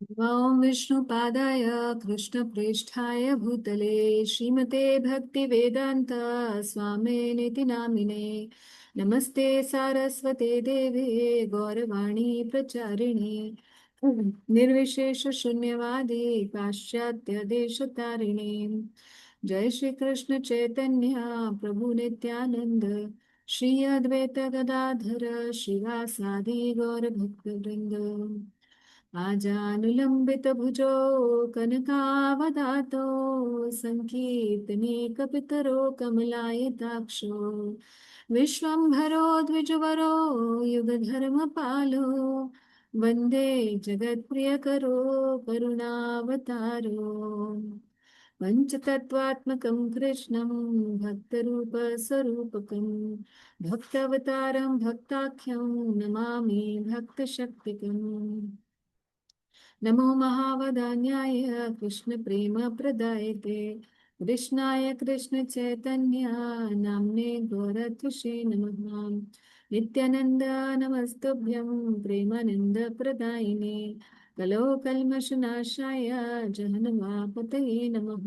ओम विष्णुपादाय कृष्णप्रेष्ठाय भूतले श्रीमते भक्तिवेदांत स्वामिनिति नामिने नमस्ते सारस्वते देवे गौरवाणी प्रचारिणे निर्विशेष शून्यवादी पाश्चात्य देशतारिणे जय श्री कृष्ण चैतन्य प्रभु नित्यानंद श्री अद्वैत गदाधर श्रीवासादि गौर भक्तवृंद आजानुलम्बितभुजो कनकावदातो सङ्कीर्तने कपितरो कमलायताक्षो विश्वम्भरो द्विजवरो युगधर्मपालो वन्दे जगत्प्रियकरो करुणावतारो पञ्चतत्त्वात्मकं कृष्णं भक्तरूपस्वरूपकं भक्तावतारं भक्ताख्यं नमामि भक्तशक्तिकम् नमो महावदान्याय कृष्णप्रेमप्रदायते कृष्णाय कृष्णचैतन्य नाम्ने गौरत्वसे नमः नित्यानन्द नमस्तुभ्यं प्रेमानन्दप्रदायिने कलो कल्मषनाशाय जहन्मापतये नमः।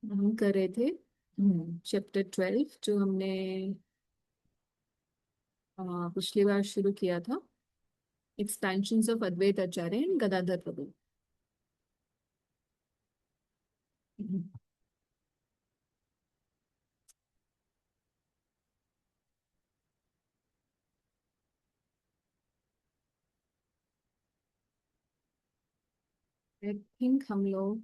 हम कर रहे थे चैप्टर 12 जो हमने पिछली बार शुरू किया था, expansions of Advaita Acharya and Gadadhar Prabhu. I think हम लोग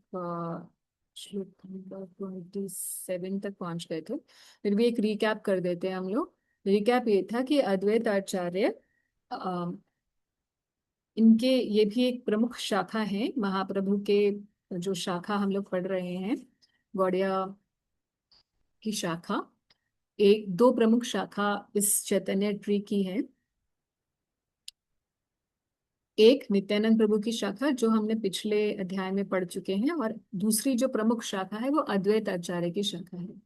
श्लोक नंबर 27 तक पहुंच गए थे। फिर भी एक रिकैप कर देते हैं हम लोग। रिकैप ये था कि अद्वैत आचार्य अ, इनके ये भी एक प्रमुख शाखा है महाप्रभु के। जो शाखा हम लोग पढ़ रहे हैं, गौड़िया की शाखा, एक दो प्रमुख शाखा इस चैतन्य ट्री की है। एक नित्यानंद प्रभु की शाखा जो हमने पिछले अध्याय में पढ़ चुके हैं, और दूसरी जो प्रमुख शाखा है वो अद्वैत आचार्य की शाखा है।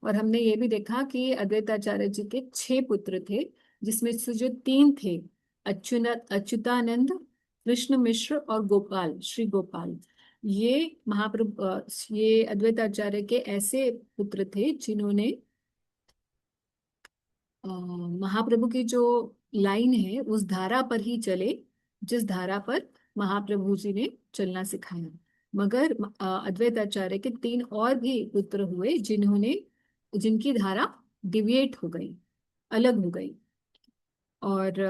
और हमने ये भी देखा कि अद्वैत आचार्य जी के 6 पुत्र थे, जिसमें से जो 3 थे, अच्युतानंद, कृष्ण मिश्र और गोपाल, श्री गोपाल, ये महाप्रभु ये अद्वैत आचार्य के ऐसे पुत्र थे जिन्होंने महाप्रभु की जो लाइन है उस धारा पर ही चले, जिस धारा पर महाप्रभु जी ने चलना सिखाया। मगर अद्वैत आचार्य के 3 और भी पुत्र हुए जिन्होंने जिनकी धारा डिविएट हो गई, अलग हो गई। और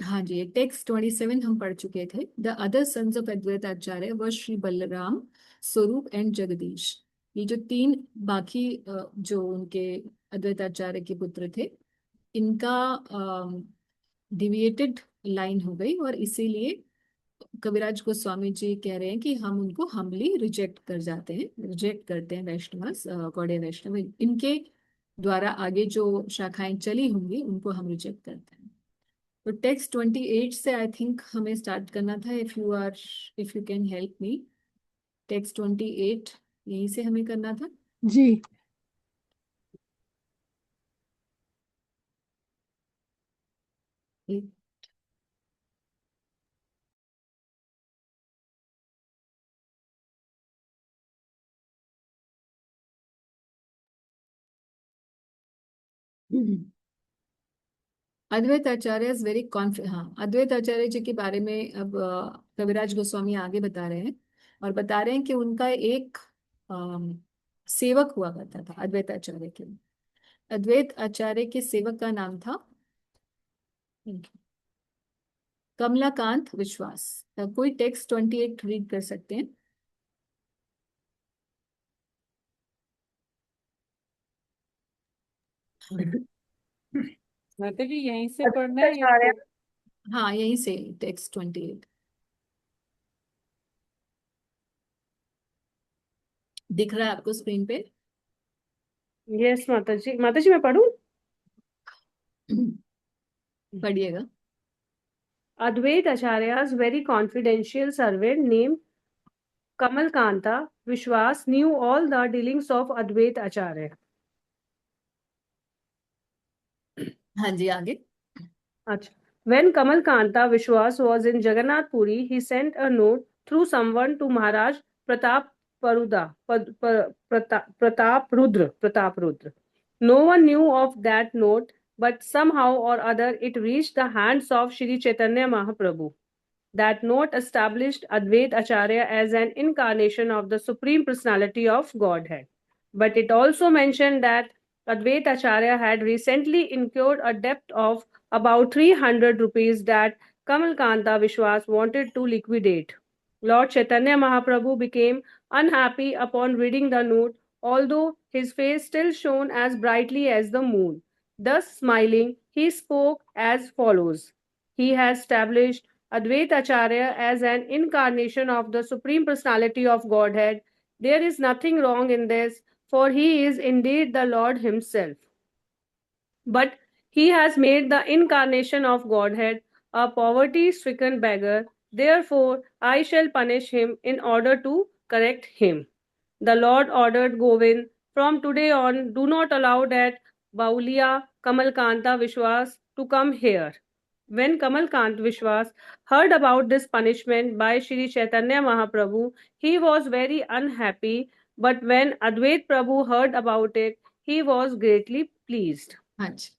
हाँ जी, टेक्स्ट 27 हम पढ़ चुके थे। The other sons of Advaita आचार्य व श्री बलराम, स्वरूप एंड जगदीश। ये जो 3 बाकी जो उनके अद्वैत आचार्य के पुत्र थे, इनका डिविएटेड लाइन हो गई, और इसीलिए कविराज गोस्वामी जी कह रहे हैं कि हम उनको हम्बली रिजेक्ट कर जाते हैं, रिजेक्ट करते हैं। वैष्णव, गौड़ीय वैष्णव, इनके द्वारा आगे जो शाखाएं चली होंगी उनको हम रिजेक्ट करते हैं। तो टेक्स्ट 28 से आई थिंक हमें स्टार्ट करना था। If you can help me, text 28 यहीं से हमें करना था जी। अद्वैत आचार्य इज वेरी कॉन्फिडेंट। हाँ, अद्वैत आचार्य जी के बारे में अब कविराज गोस्वामी आगे बता रहे हैं, और बता रहे हैं कि उनका एक सेवक हुआ करता था अद्वैत आचार्य के। अद्वैत आचार्य के सेवक का नाम था कमलाकांत विश्वास। कोई टेक्स्ट 28 रीड कर सकते हैं? माता जी यहीं से पढ़ना है या फिर? हाँ, यहीं से टेक्स्ट 28 दिख रहा है आपको स्क्रीन पे? यस माता जी मैं पढ़ूं? पढ़िएगा। Advait Acharya's very confidential servant named Kamalkanta Vishwas knew all the dealings of Advait Acharya. हाँ जी, आगे। अच्छा, When Kamalkanta Vishwas was in Jagannath Puri, he sent a note through someone to Maharaj Pratap Pratap Rudra. No one knew of that note, but somehow or other it reached the hands of Shri Chaitanya Mahaprabhu. That note established Advait Acharya as an incarnation of the Supreme Personality of Godhead. But it also mentioned that Advait Acharya had recently incurred a debt of about 300 rupees that Kamalkanta Vishwas wanted to liquidate. Lord Chaitanya Mahaprabhu became unhappy upon reading the note, although his face still shone as brightly as the moon. Thus, smiling, he spoke as follows. He has established Advaita Acharya as an incarnation of the Supreme Personality of Godhead. There is nothing wrong in this, for he is indeed the Lord Himself. But he has made the incarnation of Godhead a poverty stricken beggar. Therefore, I shall punish him in order to correct him. The Lord ordered Govind, from today on, do not allow that Baulia Kamalkanta Vishwas to come here. When Kamalkant Vishwas heard about this punishment by Shri Chaitanya Mahaprabhu, he was very unhappy. But when Advait Prabhu heard about it, he was greatly pleased. हाँ जी।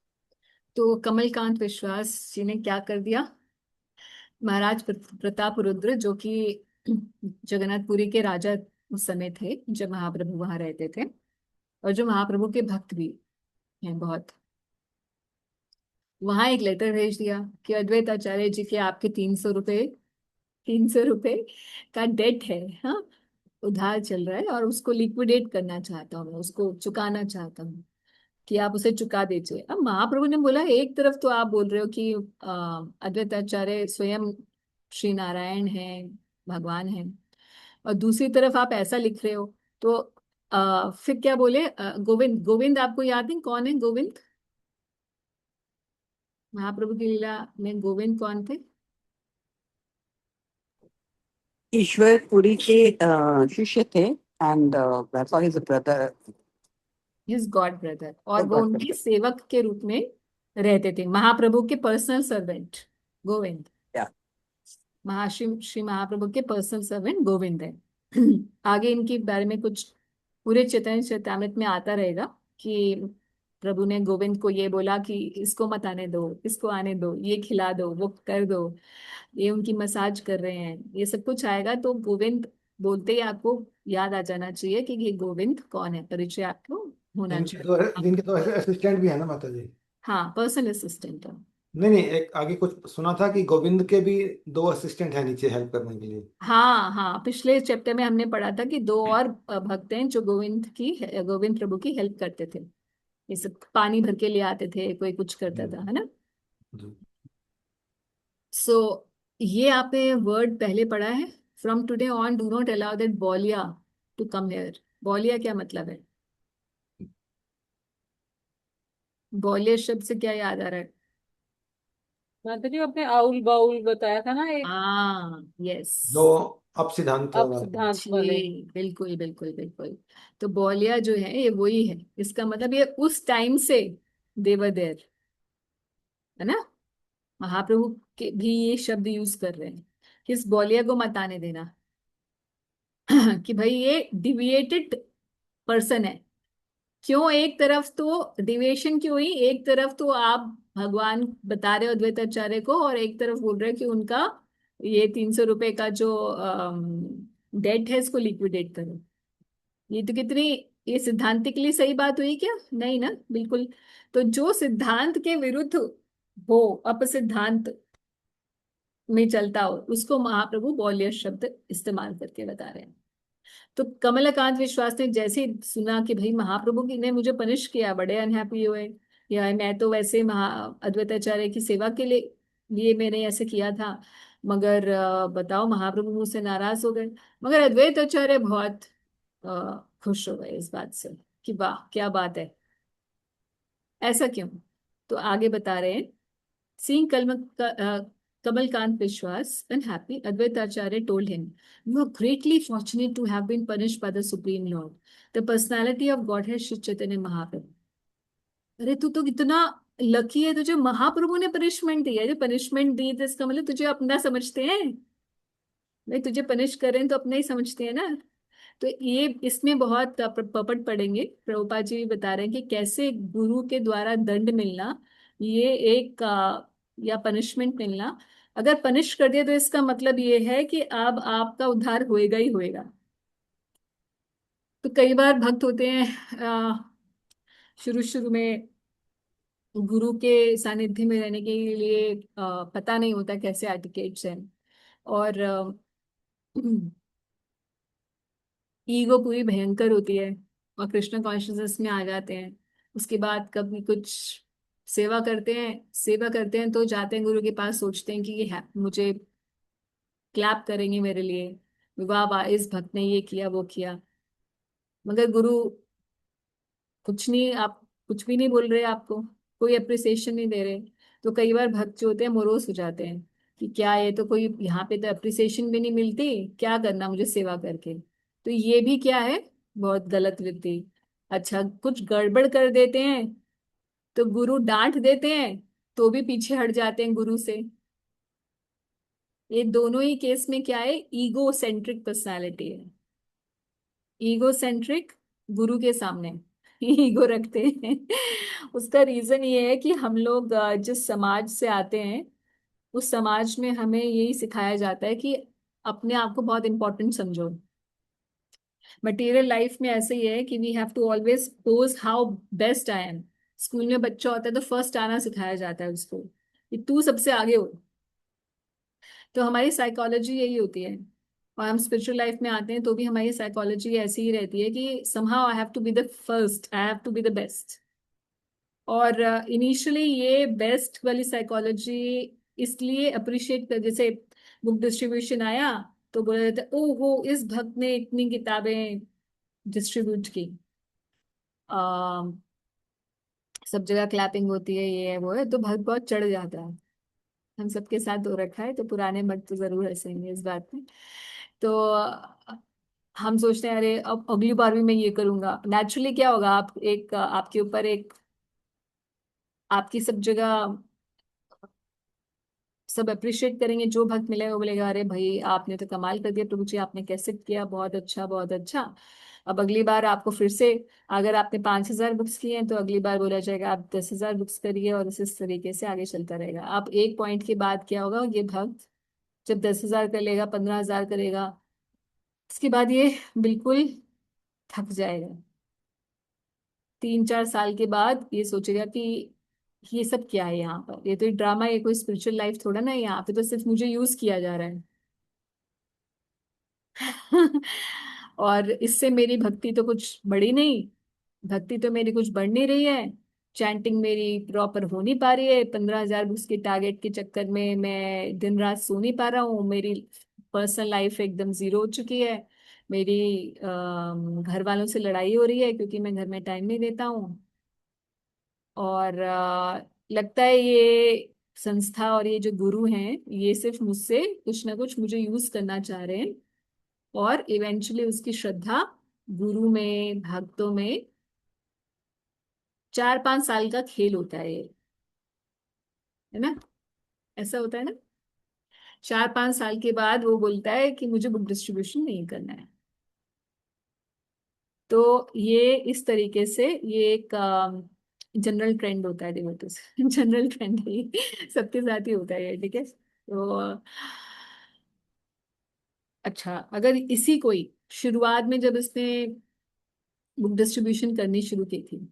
तो कमलकांत विश्वास जी ने क्या कर दिया? महाराज प्रताप रुद्र, जो कि जगन्नाथपुरी के राजा उस समय थे जब महाप्रभु वहां रहते थे, और जो महाप्रभु के भक्त भी हैं बहुत, वहां एक लेटर भेज दिया कि अद्वैत आचार्य जी के आपके 300 रुपए, 300 रुपए का डेट है, हाँ, उधार चल रहा है, और उसको लिक्विडेट करना चाहता हूँ मैं, उसको चुकाना चाहता हूँ, कि आप उसे चुका दीजिए। अब महाप्रभु ने बोला, एक तरफ तो आप बोल रहे हो कि अद्वैत आचार्य स्वयं श्री नारायण हैं, भगवान हैं, और दूसरी तरफ आप ऐसा लिख रहे हो, तो फिर क्या बोले? गोविंद, गोविंद आपको याद है कौन है गोविंद? महाप्रभु की लीला में गोविंद कौन थे? ईश्वर पुरी के शिष्य थे, and sorry his brother, his God brother, और वो उनके सेवक के रूप में रहते थे, महाप्रभु के पर्सनल सर्वेंट गोविंद। श्री महाप्रभु के पर्सनल सर्वेंट गोविंद है। आगे इनके बारे में कुछ पूरे चैतन्य चरितामृत में आता रहेगा कि प्रभु ने गोविंद को ये बोला कि इसको मत आने दो, इसको आने दो, ये खिला दो, वो कर दो, ये उनकी मसाज कर रहे हैं, ये सब कुछ आएगा। तो गोविंद बोलते ही आपको याद आ जाना चाहिए कि ये गोविंद कौन है, परिचय आपको होना चाहिए। इनके तो असिस्टेंट भी है ना माता जी? हाँ, पर्सनल असिस्टेंट है। नहीं नहीं, एक आगे कुछ सुना था कि गोविंद के भी 2 असिस्टेंट है नीचे हेल्प करने के लिए। हाँ हाँ, पिछले चैप्टर में हमने पढ़ा था कि 2 और भक्त हैं जो गोविंद प्रभु की हेल्प करते थे, ये सब पानी भर के ले आते थे, कोई कुछ करता था, है ना। सो ये आपने वर्ड पहले पढ़ा है, from today on do not allow that बॉलिया टू कम हियर। बॉलिया क्या मतलब है? बॉलिया शब्द से क्या याद आ रहा है? माता जी आपने आउल बाउल बताया था ना, एक हाँ, यस, जो अब सिद्धांत सिद्धांत वाले। बिल्कुल बिल्कुल बिल्कुल। तो बॉलिया जो है ये वही है, इसका मतलब ये उस टाइम से देवर देर, है ना। महाप्रभु के भी ये शब्द यूज कर रहे हैं कि इस बॉलिया को मत आने देना। कि भाई ये डिविएटेड पर्सन है। क्यों? एक तरफ तो डिविएशन क्यों हुई? एक तरफ तो आप भगवान बता रहे हो अद्वैताचार्य को, और एक तरफ बोल रहे हो कि उनका ये 300 रुपए का जो डेट है इसको लिक्विडेट करो। ये तो कितनी, ये सिद्धांतिकली सही बात हुई क्या? नहीं ना, बिल्कुल। तो जो सिद्धांत के विरुद्ध हो, अपसिद्धांत में चलता हो, उसको महाप्रभु बॉलियर शब्द इस्तेमाल करके बता रहे हैं। तो कमलकांत विश्वास ने जैसे ही सुना कि भाई महाप्रभु की ने मुझे पनिश किया, बड़े अनहैप्पी हुए, या मैं तो वैसे अद्वैताचार्य की सेवा के लिए मैंने ऐसे किया था, मगर बताओ महाप्रभु मुझसे नाराज हो गए। मगर अद्वैताचार्य बहुत खुश हो गए इस बात से कि वाह क्या बात है। ऐसा क्यों? तो आगे बता रहे हैं, seeing Kamalkant Vishwas unhappy, Advaitacharya told him, "You are greatly fortunate to have been punished by the Supreme Lord, the personality of Godhead Shri Chaitanya Mahaprabhu." अरे तू तो इतना लकी है तुझे महाप्रभु ने पनिशमेंट दी है। जो पनिशमेंट दी तो इसका मतलब तुझे अपना समझते हैं। भाई तुझे पनिश करें तो अपना ही समझते हैं ना। तो ये इसमें बहुत पपट पड़ेंगे। प्रभुपाद जी भी बता रहे हैं कि कैसे गुरु के द्वारा दंड मिलना, ये एक या पनिशमेंट मिलना, अगर पनिश कर दिया तो इसका मतलब ये है कि अब आपका उद्धार होएगा ही होएगा। तो कई बार भक्त होते हैं शुरू शुरू में गुरु के सानिध्य में रहने के लिए पता नहीं होता कैसे एटिकेट्स हैं, और ईगो पूरी भयंकर होती है, और कृष्ण कॉन्शियसनेस में आ जाते हैं। उसके बाद कभी कुछ सेवा करते हैं तो जाते हैं गुरु के पास, सोचते हैं कि ये है मुझे क्लैप करेंगे मेरे लिए, वाह वाह इस भक्त ने ये किया वो किया। मगर गुरु कुछ नहीं, आप कुछ भी नहीं बोल रहे, आपको कोई अप्रिसिएशन नहीं दे रहे। तो कई बार भक्त जो होते हैं मोरोस हो जाते हैं कि क्या ये तो कोई यहाँ पे तो अप्रिसिएशन भी नहीं मिलती, क्या करना मुझे सेवा करके। तो ये भी क्या है, बहुत गलत वृत्ति। अच्छा कुछ गड़बड़ कर देते हैं तो गुरु डांट देते हैं तो भी पीछे हट जाते हैं गुरु से। ये दोनों ही केस में क्या है, ईगो सेंट्रिक पर्सनैलिटी है। ईगो सेंट्रिक गुरु के सामने ईगो रखते हैं। उसका रीजन ये है कि हम लोग जिस समाज से आते हैं उस समाज में हमें यही सिखाया जाता है कि अपने आप को बहुत इंपॉर्टेंट समझो। मटेरियल लाइफ में ऐसे ही है कि we have to always pose how best I am. School में बच्चा होता है तो फर्स्ट आना सिखाया जाता है उसको कि तू सबसे आगे हो। तो हमारी साइकोलॉजी यही होती है। और हम स्पिरिचुअल लाइफ में आते हैं तो भी हमारी साइकोलॉजी ऐसी ही रहती है कि somehow I have to be the first, I have to be the best. और इनिशियली ये बेस्ट वाली साइकोलॉजी इसलिए अप्रिशिएट कर, जैसे बुक डिस्ट्रीब्यूशन आया तो बोला जाता है ओहो इस भक्त ने इतनी किताबें डिस्ट्रीब्यूट की। अ, सब जगह क्लैपिंग होती है, ये है वो है, तो भक्त बहुत चढ़ जाता है। हम सबके साथ हो रखा है तो पुराने भक्त तो जरूर हंसेंगे इस बात में। तो हम सोचते हैं अरे अब अगली बार भी मैं ये करूंगा। नेचुरली क्या होगा, आप एक आपके ऊपर एक आपकी सब जगह सब अप्रिशिएट करेंगे। जो भक्त मिलेगा वो बोलेगा अरे भाई आपने तो कमाल कर दिया प्रभु जी, आपने कैसे किया, बहुत अच्छा बहुत अच्छा। अब अगली बार आपको फिर से, अगर आपने 5,000 बुक्स किए हैं तो अगली बार बोला जाएगा आप 10,000 बुक्स करिए, और इस तरीके से आगे चलता रहेगा। अब एक पॉइंट के बाद क्या होगा, ये भक्त जब 10,000 कर लेगा, 15,000 करेगा, उसके बाद ये बिल्कुल थक जाएगा। 3-4 साल के बाद ये सोचेगा कि ये सब क्या है यहाँ पर, ये तो ड्रामा, ये कोई स्पिरिचुअल लाइफ थोड़ा ना है, यहाँ पे तो सिर्फ मुझे यूज किया जा रहा है। और इससे मेरी भक्ति तो कुछ बढ़ी नहीं, भक्ति तो मेरी कुछ बढ़ नहीं रही है। चैंटिंग मेरी प्रॉपर हो नहीं पा रही है, 15,000 बुक्स के टारगेट के चक्कर में मैं दिन रात सो नहीं पा रहा हूँ। मेरी पर्सनल लाइफ एकदम जीरो हो चुकी है। मेरी घर वालों से लड़ाई हो रही है क्योंकि मैं घर में टाइम नहीं देता हूँ। और लगता है ये संस्था और ये जो गुरु हैं ये सिर्फ मुझसे कुछ ना कुछ मुझे यूज करना चाह रहे हैं। और इवेंचुअली उसकी श्रद्धा गुरु में, भक्तों में 4-5 साल का खेल होता है ये, है ना, ऐसा होता है ना। 4-5 साल के बाद वो बोलता है कि मुझे बुक डिस्ट्रीब्यूशन नहीं करना है। तो ये इस तरीके से ये एक जनरल ट्रेंड होता है डिवोटीज। जनरल ट्रेंड है ये, सबके साथ ही होता है ये, ठीक है। तो अच्छा अगर इसी कोई शुरुआत में जब इसने बुक डिस्ट्रीब्यूशन करनी शुरू की थी,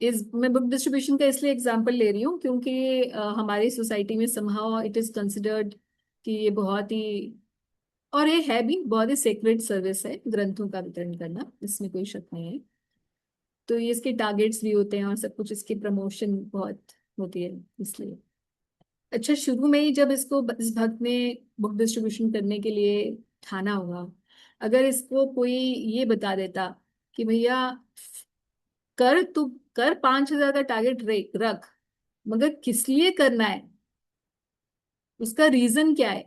इस मैं बुक डिस्ट्रीब्यूशन का इसलिए एग्जांपल ले रही हूँ क्योंकि हमारी सोसाइटी में समहाउ इट इज कंसिडर्ड कि ये बहुत ही, और ये है भी बहुत ही सेक्रेड सर्विस है ग्रंथों का वितरण करना, इसमें कोई शक नहीं है। तो ये इसके टारगेट्स भी होते हैं और सब कुछ, इसकी प्रमोशन बहुत होती है इसलिए। अच्छा शुरू में ही जब इसको इस भक्त ने बुक डिस्ट्रीब्यूशन करने के लिए ठाना होगा, अगर इसको कोई ये बता देता कि भैया कर तू कर, 5,000 का टारगेट रख, मगर किस लिए करना है, उसका रीजन क्या है,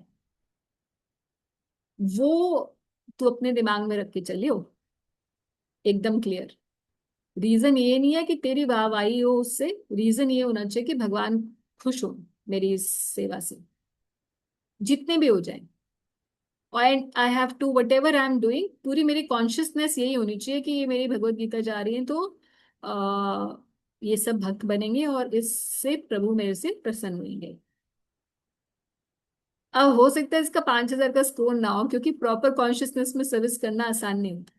वो तू अपने दिमाग में रख के चलियो एकदम क्लियर। रीजन ये नहीं है कि तेरी वाहवाही हो उससे, रीजन ये होना चाहिए कि भगवान खुश हो मेरी इस सेवा से, जितने भी हो जाए। And I have to whatever I am doing, पूरी मेरी कॉन्शियसनेस यही होनी चाहिए कि ये मेरी भगवत गीता जा रही है, तो आ, ये सब भक्त बनेंगे और इससे प्रभु मेरे से प्रसन्न होंगे। अब हो सकता है इसका 5,000 का स्कोर ना हो, क्योंकि प्रॉपर कॉन्शियसनेस में सर्विस करना आसान नहीं होता।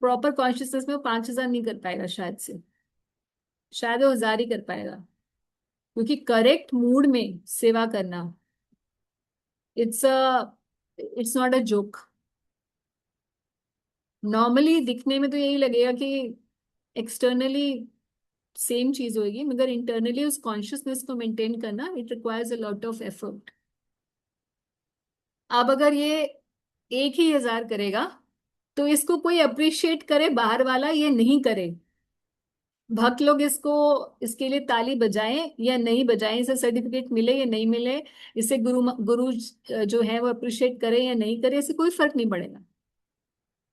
प्रॉपर कॉन्शियसनेस में वो 5,000 नहीं कर पाएगा शायद से, शायद वो 1,000 ही कर पाएगा, क्योंकि करेक्ट मूड में सेवा करना, it's a it's not a joke. Normally दिखने में तो यही लगेगा कि एक्सटर्नली सेम चीज होगी, मगर इंटरनली उस कॉन्शियसनेस को मेंटेन करना, it requires a lot of effort. अब अगर ये एक ही 1,000 करेगा तो इसको कोई अप्रिशिएट करे बाहर वाला, ये नहीं करे, भक्त लोग इसको, इसके लिए ताली बजाएं या नहीं बजाएं, इसे सर्टिफिकेट मिले या नहीं मिले, इसे गुरु गुरु जो है वो अप्रिशिएट करे या नहीं करे, इससे कोई फर्क नहीं पड़ेगा।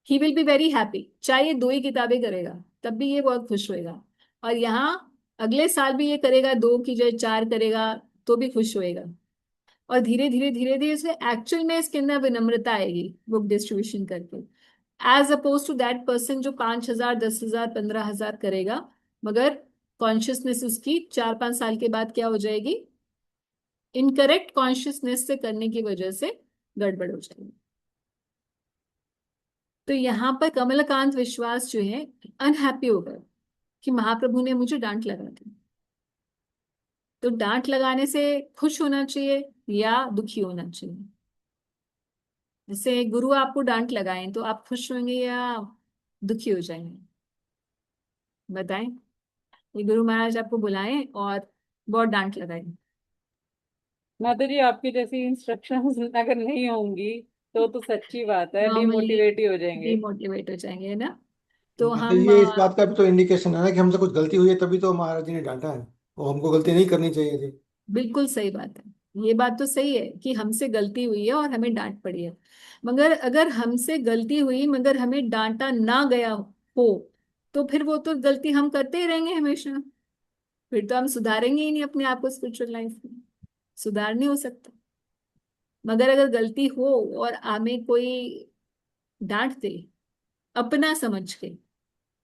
He will be very happy, चाहे ये 2 ही किताबें करेगा तब भी ये बहुत खुश होएगा। और यहाँ अगले साल भी ये करेगा, 2 की जगह 4 करेगा तो भी खुश होएगा। और धीरे धीरे धीरे धीरे इसे एक्चुअल में इसके अंदर विनम्रता आएगी बुक डिस्ट्रीब्यूशन करके, as oppose to that person जो 5,000, 10,000, 15,000 करेगा, मगर कॉन्शियसनेस उसकी 4-5 साल के बाद क्या हो जाएगी, इनकरेक्ट कॉन्शियसनेस से करने की वजह से गड़बड़ हो जाएगी। तो यहाँ पर कमलकांत विश्वास जो है अनहैप्पी हो गए कि महाप्रभु ने मुझे डांट लगा दी। तो डांट लगाने से खुश होना चाहिए या दुखी होना चाहिए? जैसे गुरु आपको डांट लगाएं तो आप खुश होंगे या दुखी हो जाएंगे? बताएं। ये गुरु महाराज आपको बुलाएं और बहुत डांट लगाएं, माता जी आपकी जैसी इंस्ट्रक्शंस अगर नहीं होंगी तो सच्ची बात है नॉर्मली डिमोटिवेट ही हो जाएंगे। डिमोटिवेट हो जाएंगे, है ना? तो मतलब हम ये इस बात का भी तो इंडिकेशन है ना कि हमसे कुछ गलती हुई है, तभी तो महाराज जी ने डांटा है, वो हमको गलती नहीं करनी चाहिए थी। बिल्कुल सही बात है, ये बात तो सही है कि हमसे गलती हुई है और हमें डांट पड़ी है। मगर अगर हमसे गलती हुई मगर हमें डांटा ना गया हो, तो फिर वो तो गलती हम करते ही रहेंगे हमेशा, फिर तो हम सुधारेंगे ही नहीं अपने आप को स्पिरिचुअल लाइफ में, सुधार नहीं हो सकता। मगर अगर गलती हो और हमें कोई डांट दे, अपना समझ के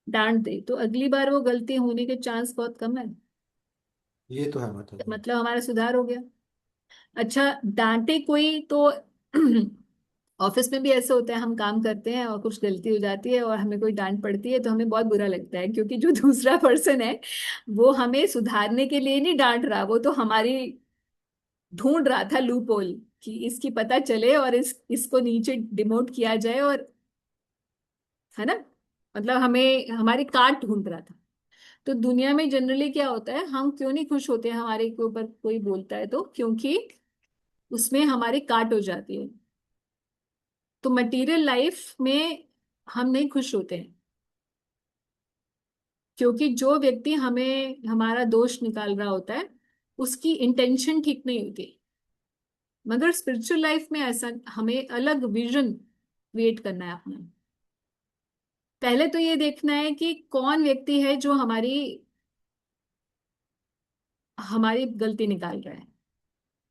डांट दे, तो अगली बार वो गलती होने के चांस बहुत कम है, ये तो है माता जी। मतलब हमारा सुधार हो गया। अच्छा, डांटे कोई तो ऑफिस में भी ऐसे होता है, हम काम करते हैं और कुछ गलती हो जाती है और हमें कोई डांट पड़ती है तो हमें बहुत बुरा लगता है, क्योंकि जो दूसरा पर्सन है वो हमें सुधारने के लिए नहीं डांट रहा, वो तो हमारी ढूंढ रहा था लूप होल कि इसकी पता चले और इसको नीचे डिमोट किया जाए, और है ना, मतलब हमें हमारी काट ढूंढ रहा था। तो दुनिया में जनरली क्या होता है, हम क्यों नहीं खुश होते हैं हमारे के ऊपर कोई बोलता है तो, क्योंकि उसमें हमारी काट हो जाती है। तो मटेरियल लाइफ में हम नहीं खुश होते हैं, क्योंकि जो व्यक्ति हमें हमारा दोष निकाल रहा होता है उसकी इंटेंशन ठीक नहीं होती। मगर स्पिरिचुअल लाइफ में ऐसा, हमें अलग विजन क्रिएट करना है अपना। पहले तो ये देखना है कि कौन व्यक्ति है जो हमारी हमारी गलती निकाल रहा है।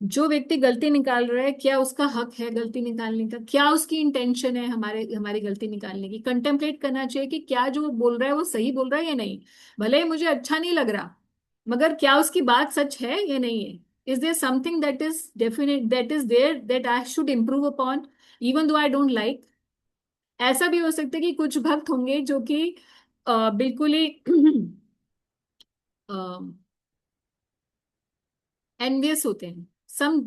जो व्यक्ति गलती निकाल रहा है, क्या उसका हक है गलती निकालने का, क्या उसकी इंटेंशन है हमारी गलती निकालने की। कंटेम्पलेट करना चाहिए कि क्या जो वो बोल रहा है वो सही बोल रहा है या नहीं। भले ही मुझे अच्छा नहीं लग रहा, मगर क्या उसकी बात सच है या नहीं है। Is there something that is definite, that is there, that I should improve upon, even though I don't like. ऐसा भी हो सकता है कि कुछ भक्त होंगे जो कि बिल्कुल ही एनवियस होते हैं। Some,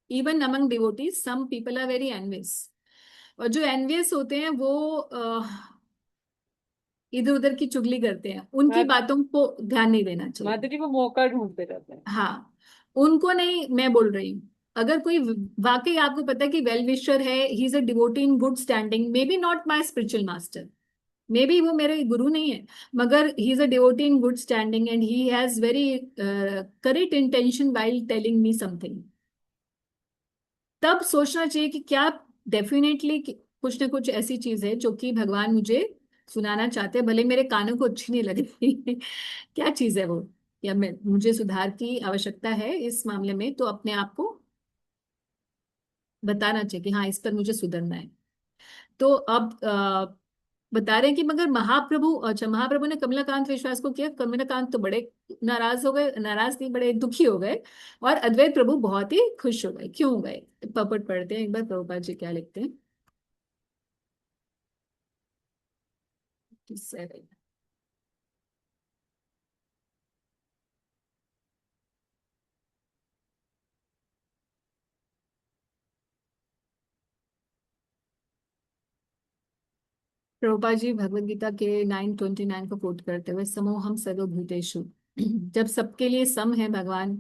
even among devotees some people are very envious. और जो एनवियस होते हैं वो इधर उधर की चुगली करते हैं, उनकी मा- बातों को ध्यान नहीं देना चाहिए। माता जी वो मौका ढूंढते रहते हैं। हाँ, उनको नहीं मैं बोल रही हूँ। अगर कोई वाकई आपको पता है कि वेल विशर है, he is a devotee in good standing, may be not my spiritual master, may be वो मेरे गुरु नहीं है, मगर he is a devotee in good standing and he has very correct intention while telling me something, तब सोचना चाहिए कि क्या डेफिनेटली कुछ ना कुछ ऐसी चीज है जो कि भगवान मुझे सुनाना चाहते हैं, भले मेरे कानों को अच्छी नहीं लग रही। क्या चीज है वो, या मैं मुझे सुधार की आवश्यकता है इस मामले में, तो अपने आप को बताना चाहिए कि हाँ इस पर मुझे सुधरना है। तो अब बता रहे हैं कि मगर महाप्रभु, अच्छा महाप्रभु ने कमलाकांत विश्वास को किया, कमलाकांत तो बड़े नाराज हो गए, नाराज नहीं बड़े दुखी हो गए, और अद्वैत प्रभु बहुत ही खुश हो गए। क्यों हो गए, पपट पढ़ते हैं एक बार प्रभुपाद जी क्या लिखते हैं। 57। प्रभुपाद जी भगवत गीता के 9:29 को कोट करते हुए, समोहम सर्वभूतेषु, जब सबके लिए सम है भगवान,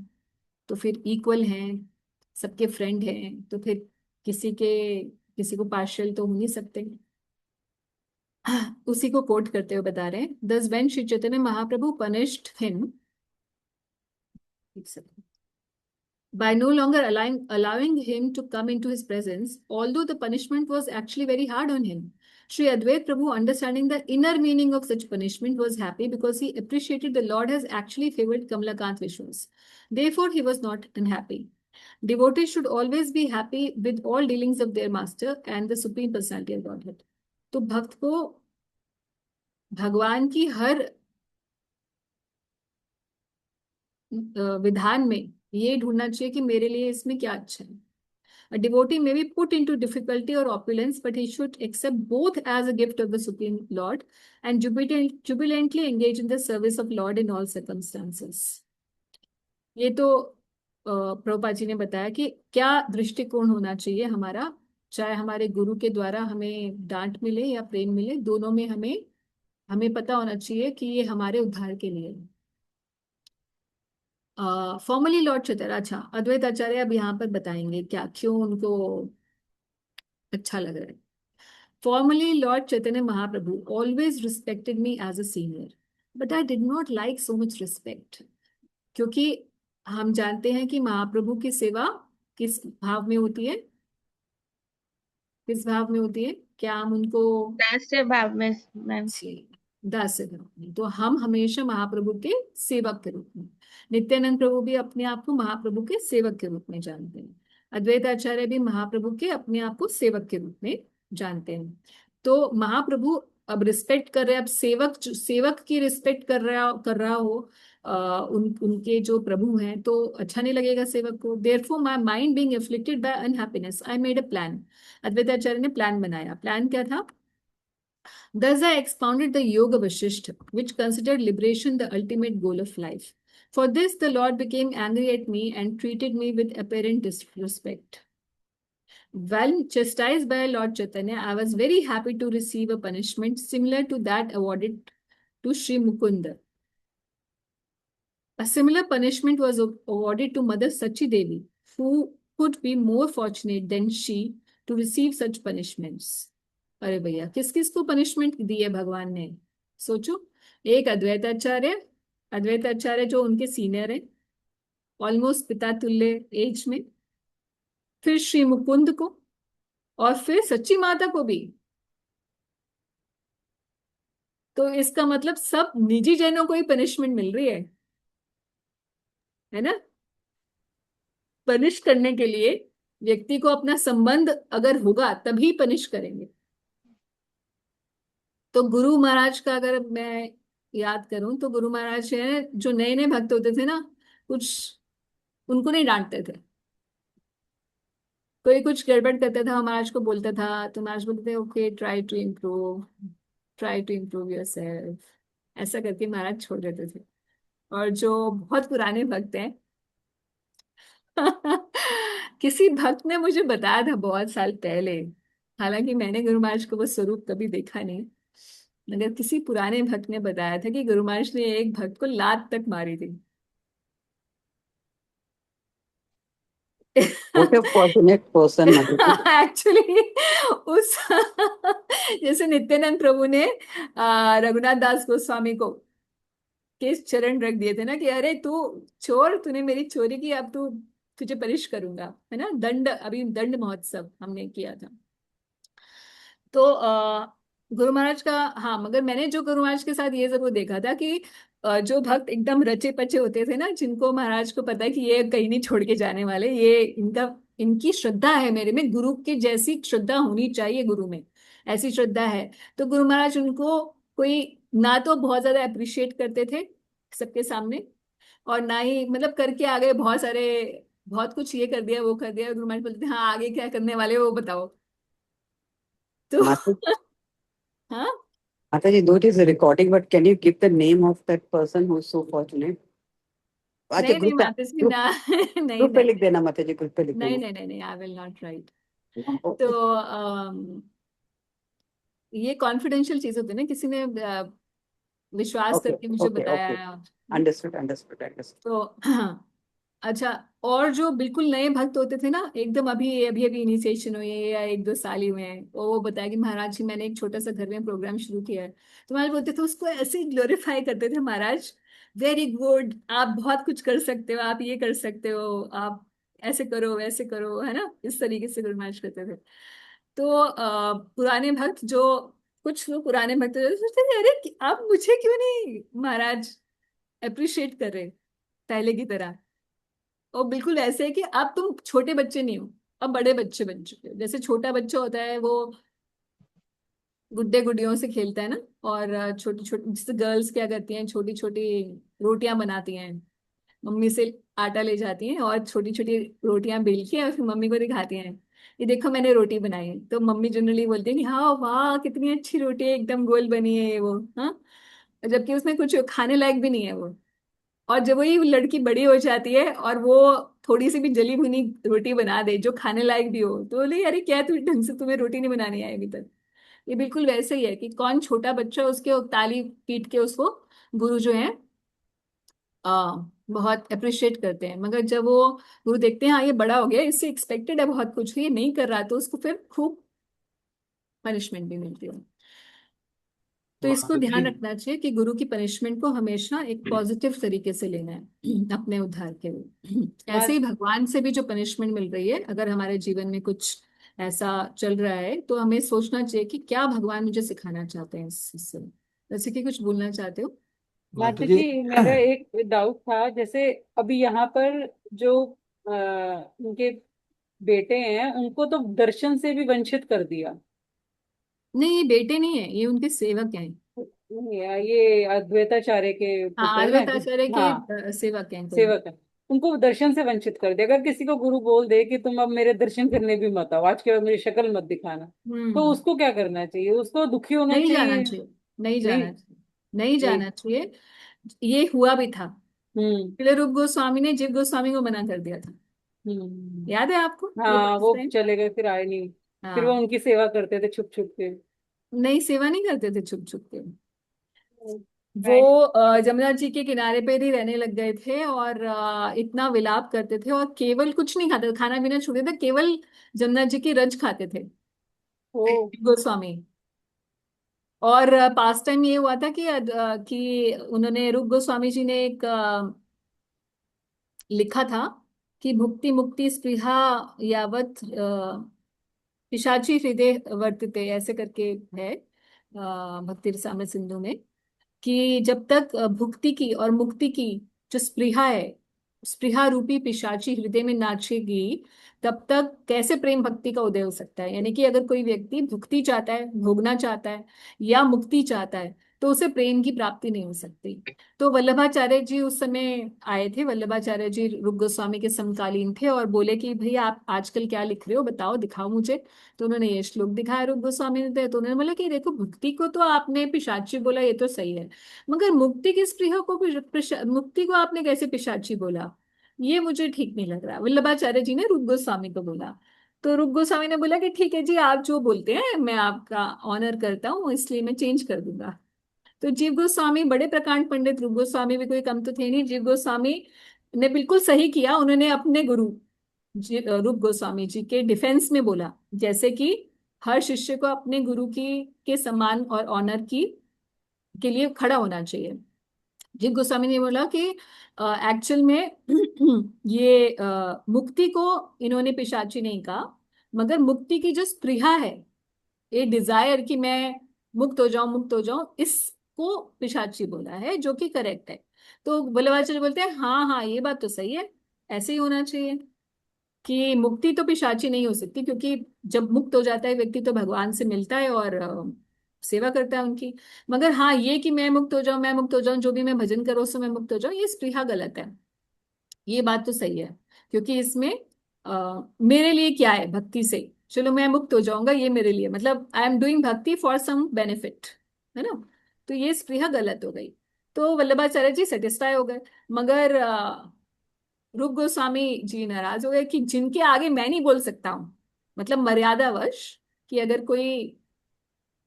तो फिर इक्वल हैं, सबके फ्रेंड हैं, तो फिर किसी को पार्शियल तो हो नहीं सकते। उसी को कोट करते हुए बता रहे हैं, दस when Shri Chaitanya Mahaprabhu punished him by no longer allowing him to come into his presence, although the punishment was actually very hard on him. Sri Advait Prabhu, understanding the inner meaning of such punishment, was happy because he appreciated the Lord has actually favored Kamalakant Vishwas. Therefore, he was not unhappy. Devotees should always be happy with all dealings of their master and the Supreme Personality of Godhead. तो भक्त को भगवान की हर विधान में ये ढूंढना चाहिए कि मेरे लिए इसमें क्या अच्छा है। A devotee may be put into difficulty or opulence, but he should accept both as a gift of the Supreme Lord and jubilantly engage in the service of Lord in all circumstances. ये तो प्रभुपाद जी ने बताया कि क्या दृष्टिकोण होना चाहिए हमारा, चाहे हमारे गुरु के द्वारा हमें डांट मिले या प्रेम मिले, दोनों में हमें हमें पता होना चाहिए कि ये हमारे उद्धार के लिए है। फॉर्मली लॉर्ड चैतन्य, अच्छा अद्वैत आचार्य अब यहाँ पर बताएंगे क्या क्यों उनको अच्छा लग रहा है। Formally lord Chaitanya Mahaprabhu always respected me as a senior, but I did not like so much respect, क्योंकि हम जानते हैं कि महाप्रभु की सेवा किस भाव में होती है, किस भाव में होती है, क्या हम उनको दास्य भाव में मैम। दास भाव में, तो हम हमेशा महाप्रभु के सेवक के रूप में, नित्यानंद प्रभु भी अपने आप को महाप्रभु के सेवक के रूप में जानते हैं, अद्वैत आचार्य भी महाप्रभु के अपने आप को सेवक के रूप में जानते हैं। तो महाप्रभु अब रिस्पेक्ट कर रहे हैं, अब सेवक की रिस्पेक्ट कर रहा हो उनके जो प्रभु हैं, तो अच्छा नहीं लगेगा सेवक को। Therefore my mind being afflicted by unhappiness I made a plan, Advaita Acharya ने प्लान बनाया। प्लान क्या था? Thus, I expounded the Yoga Vashishta, which considered liberation the ultimate goal of life. For this, the Lord became angry at me and treated me with apparent disrespect. When chastised by Lord Chaitanya, I was very happy to receive a punishment similar to that awarded to Sri Mukunda. A similar punishment was awarded to Mother Sachi Devi, who could be more fortunate than she to receive such punishments. अरे भैया किस किस को punishment दी है भगवान ने, सोचो। एक अद्वैत आचार्य जो उनके सीनियर है, ऑलमोस्ट पिता तुल्य एज में, फिर श्री मुकुंद को, और फिर सच्ची माता को भी। तो इसका मतलब सब निजी जनों को ही पनिशमेंट मिल रही है ना। पनिश करने के लिए व्यक्ति को अपना संबंध अगर होगा तभी पनिश करेंगे। तो गुरु महाराज का अगर मैं याद करूं, तो गुरु महाराज जो नए नए भक्त होते थे ना, कुछ उनको नहीं डांटते थे। कोई कुछ गड़बड़ करता था महाराज को बोलता था, तो महाराज बोलते थे okay try to improve yourself, ऐसा करके महाराज छोड़ देते थे। और जो बहुत पुराने भक्त हैं किसी भक्त ने मुझे बताया था बहुत साल पहले, हालांकि मैंने गुरु महाराज को वो स्वरूप कभी देखा नहीं, मगर किसी पुराने भक्त ने बताया था कि गुरु महाराज ने एक भक्त को लात तक मारी थी। What a fortunate person, Madhuri. Actually उस जैसे नित्यानंद प्रभु ने रघुनाथ दास गोस्वामी को के चरण रख दिए थे ना कि अरे तू चोर, तूने मेरी चोरी की, अब तू तुझे पनिश करूंगा, है ना। अभी दंड महोत्सव हमने किया था। तो गुरु महाराज का, हाँ, मगर मैंने जो गुरु महाराज के साथ ये जरूर देखा था कि जो भक्त एकदम रचे पचे होते थे ना, जिनको महाराज को पता है कि ये कहीं नहीं छोड़ के जाने वाले, ये इनका इनकी श्रद्धा है मेरे में, गुरु की जैसी श्रद्धा होनी चाहिए गुरु में, ऐसी श्रद्धा है। तो गुरु महाराज उनको कोई ना तो बहुत ज्यादा अप्रिशिएट करते थे सबके सामने, और ना ही मतलब करके आ गए बहुत सारे, बहुत कुछ ये कर दिया वो कर दिया, गुरु महाराज बोलते थे हाँ आगे क्या करने वाले हो वो बताओ। तो Mata, हाँ, Mataji, though it is a recording, but can you give the name of that person who is so fortunate? अच्छा, नहीं नहीं ग्रुप माता जी ग्रुप ना, नहीं ग्रुप पे नहीं लिख देना माताजी, ग्रुप पे लिख नहीं देना। नहीं नहीं नहीं, आई विल नॉट राइट। तो ओके ये कॉन्फिडेंशियल चीज होती है ना, किसी ने विश्वास ओके करके मुझे ओके बताया ओके, है। Understood understood understood. तो हाँ, अच्छा, और जो बिल्कुल नए भक्त होते थे ना, एकदम अभी अभी अभी इनिशिएशन हुई है या एक दो साल ही हुए हैं, वो बताया कि महाराज जी मैंने एक छोटा सा घर में प्रोग्राम शुरू किया है, तो महाराज बोलते थे उसको ऐसे ग्लोरीफाई करते थे, महाराज वेरी गुड, आप बहुत कुछ कर सकते हो, आप ये कर सकते हो, आप ऐसे करो वैसे करो, है ना, इस तरीके से गुरु महाराज करते थे। तो पुराने भक्त जो, कुछ लोग पुराने भक्त जो सोचते थे अरे आप मुझे क्यों नहीं महाराज अप्रिशिएट कर रहे पहले की तरह। और बिल्कुल वैसे है कि अब तुम छोटे बच्चे नहीं हो, अब बड़े बच्चे बन चुके हो। जैसे छोटा बच्चा होता है वो गुड्डे गुडियों से खेलता है ना, और छोटी छोटी जैसे गर्ल्स क्या करती हैं, छोटी छोटी रोटियां बनाती हैं, मम्मी से आटा ले जाती हैं और छोटी छोटी रोटियां बेल के और फिर मम्मी को दिखाती हैं, ये देखो मैंने रोटी बनाई है, तो मम्मी जनरली बोलती है कि हाँ वाह कितनी अच्छी रोटी है, एकदम गोल बनी है ये वो, हाँ, जबकि उसमें कुछ खाने लायक भी नहीं है वो। और जब वही लड़की बड़ी हो जाती है और वो थोड़ी सी भी जली भुनी रोटी बना दे जो खाने लायक भी हो, तो बोले अरे क्या तू ढंग से तुम्हें रोटी नहीं बनानी आई अभी तक। ये बिल्कुल वैसे ही है कि कौन छोटा बच्चा, उसके ताली पीट के उसको गुरु जो है आ, बहुत अप्रिशिएट करते हैं, मगर जब वो गुरु देखते हैं हाँ ये बड़ा हो गया, इससे एक्सपेक्टेड है बहुत कुछ, ये नहीं कर रहा, तो उसको फिर खूब पनिशमेंट भी मिलती है। तो इसको महाराज जी। ध्यान रखना चाहिए कि गुरु की पनिशमेंट को हमेशा एक पॉजिटिव तरीके से लेना है अपने उद्धार के लिए। ऐसे ही मात भगवान से भी जो पनिशमेंट मिल रही है, अगर हमारे जीवन में कुछ ऐसा चल रहा है तो हमें सोचना चाहिए कि क्या भगवान मुझे सिखाना चाहते हैं इससे। जैसे कि कुछ बोलना चाहते हो। माता माता जी। जी मेरा एक डाउट था, जैसे अभी यहाँ पर जो उनके बेटे हैं उनको तो दर्शन से भी वंचित कर दिया। नहीं ये बेटे नहीं है, ये उनके सेवक हैं। नहीं ये अद्वैताचार्य के हाँ, पुत्र है ना। अद्वैताचार्य के हाँ, सेवक हैं कोई। सेवक है। उनको दर्शन से वंचित कर दिया। अगर किसी को गुरु बोल दे कि तुम अब मेरे दर्शन करने भी मत आओ, आज के बाद मेरी शक्ल मत दिखाना, तो हम्म। उसको क्या करना चाहिए? उसको दुखी होना नहीं जाना चाहिए? चाहिए, नहीं नहीं। जाना चाहिए, नहीं नहीं। जाना चाहिए। ये हुआ भी था, हम्म। इसलिए रूप गोस्वामी ने जीव गोस्वामी को मना कर दिया था। हम्म। याद है आपको वो हाँ, फर्स्ट वो टाइम। चले गए, फिर आए नहीं। फिर वो हाँ, उनकी सेवा करते थे छुप छुप के। नहीं सेवा नहीं करते थे छुप छुप के। वो वैष्णव। जमुना जी के किनारे पे ही रहने लग गए थे, और इतना विलाप करते थे, और केवल कुछ नहीं खाते थे, खाना पीना छोड़ते थे, केवल जमुना जी की रज खाते थे ओ। गोस्वामी। और पास टाइम ये हुआ था कि उन्होंने रूप गोस्वामी जी ने एक लिखा था कि भुक्ति मुक्ति स्पृहा यावत पिशाची हृदय वर्तते, ऐसे करके है भक्ति रसामृत सिंधु में, कि जब तक भुक्ति की और मुक्ति की जो स्पृहा है, स्पृहा रूपी पिशाची हृदय में नाचेगी, तब तक कैसे प्रेम भक्ति का उदय हो सकता है। यानी कि अगर कोई व्यक्ति भुक्ति चाहता है, भोगना चाहता है, या मुक्ति चाहता है, तो उसे प्रेम की प्राप्ति नहीं हो सकती। तो वल्लभाचार्य जी उस समय आए थे, वल्लभाचार्य जी रूप गोस्वामी के समकालीन थे, और बोले कि भैया आप आजकल क्या लिख रहे हो, बताओ दिखाओ मुझे। तो उन्होंने ये श्लोक दिखाया रूप गोस्वामी ने, तो उन्होंने बोला कि देखो भक्ति को तो आपने पिशाची बोला, ये तो सही है, मगर मुक्ति की स्पृहा को मुक्ति को आपने कैसे पिशाची बोला, ये मुझे ठीक नहीं लग रहा। वल्लभाचार्य जी ने रूप गोस्वामी को बोला। तो रूप गोस्वामी ने बोला कि ठीक है जी, आप जो बोलते हैं मैं आपका ऑनर करता हूँ, इसलिए मैं चेंज कर दूंगा। तो जीव गोस्वामी बड़े प्रकांड पंडित, रूप गोस्वामी भी कोई कम तो थे नहीं, जीव गोस्वामी ने बिल्कुल सही किया, उन्होंने अपने गुरु रूप गोस्वामी जी के डिफेंस में बोला, जैसे कि हर शिष्य को अपने गुरु की के सम्मान और ऑनर की के लिए खड़ा होना चाहिए। जीव गोस्वामी ने बोला कि एक्चुअल में ये मुक्ति को इन्होंने पिशाची नहीं कहा, मगर मुक्ति की जो स्पृहा है, ये डिजायर कि मैं मुक्त हो जाओ मुक्त हो जाओ, इसको पिशाची बोला है, जो कि करेक्ट है। तो वल्लभाचार्य बोलते हैं हाँ हाँ ये बात तो सही है, ऐसे ही होना चाहिए कि मुक्ति तो पिशाची नहीं हो सकती, क्योंकि जब मुक्त हो जाता है व्यक्ति तो भगवान से मिलता है और सेवा करता है उनकी। मगर हाँ, ये कि मैं मुक्त हो जाऊं मैं मुक्त हो जाऊं, जो भी मैं भजन करूं उससे मैं मुक्त हो जाऊं, ये स्पृहा गलत है। ये बात तो सही है, क्योंकि इसमें मेरे लिए क्या है भक्ति से, चलो मैं मुक्त हो जाऊंगा, ये मेरे लिए मतलब आई एम डूइंग भक्ति फॉर सम बेनिफिट, है ना। तो ये स्पृहा गलत हो गई। तो वल्लभाचार्य जी सेटिस्फाई हो गए। मगर रूप गोस्वामी जी नाराज हो गए कि जिनके आगे मैं नहीं बोल सकता हूँ, मतलब मर्यादावश, कि अगर कोई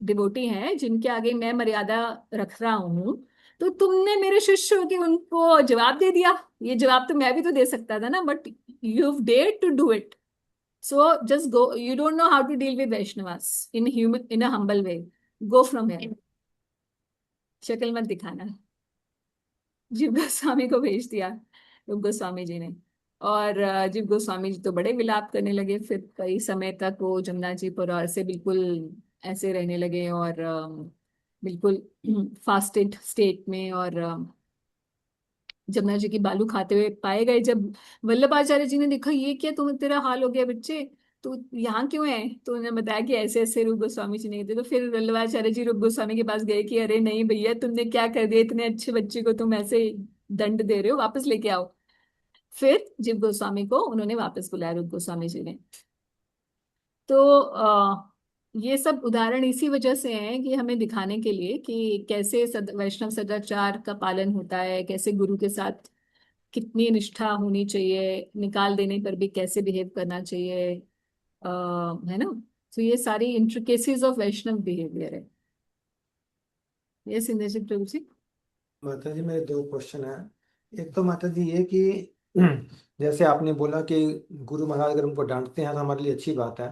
डिवोटी है जिनके आगे मैं मर्यादा रख रहा हूँ, तो तुमने मेरे शिष्य के उनको जवाब दे दिया। ये जवाब तो मैं भी तो दे सकता था ना, but you dare to do it. So just go, you don't know how to deal with Vaishnavas in human in a humble way, go from here, शक्ल मत दिखाना। जीव गोस्वामी को भेज दिया रूप गोस्वामी जी ने। और जीव गोस्वामी जी तो बड़े विलाप करने लगे, फिर कई समय तक वो जमुना जी पर से बिल्कुल ऐसे रहने लगे, और बिल्कुल फास्टेड स्टेट में, और जमुना जी की बालू खाते हुए पाए गए। जब वल्लभाचार्य जी ने देखा ये क्या तुम, तेरा हाल हो गया बच्चे, तो यहाँ क्यों है, तो उन्होंने बताया कि ऐसे ऐसे रूप गोस्वामी जी ने कहते। तो फिर वल्लभाचार्य जी रूप गोस्वामी के पास गए कि अरे नहीं भैया, तुमने क्या कर दिया, इतने अच्छे बच्चे को तुम ऐसे दंड दे रहे हो, वापस लेके आओ। फिर जीव गोस्वामी को उन्होंने वापस बुलाया रूप गोस्वामी जी ने। तो ये सब उदाहरण इसी वजह से हैं कि हमें दिखाने के लिए कि कैसे वैष्णव सदाचार का पालन होता है, कैसे गुरु के साथ कितनी निष्ठा होनी चाहिए, निकाल देने पर भी कैसे बिहेव करना चाहिए, है ना। तो ये सारी इंट्रिकेसीज ऑफ वैष्णव बिहेवियर है। ये इंद्रजीत प्रभु जी। माता जी मेरे दो क्वेश्चन है। एक तो माता जी ये कि जैसे आपने बोला कि गुरु महाराज अगर उनको डांटते हैं तो हमारे लिए अच्छी बात है,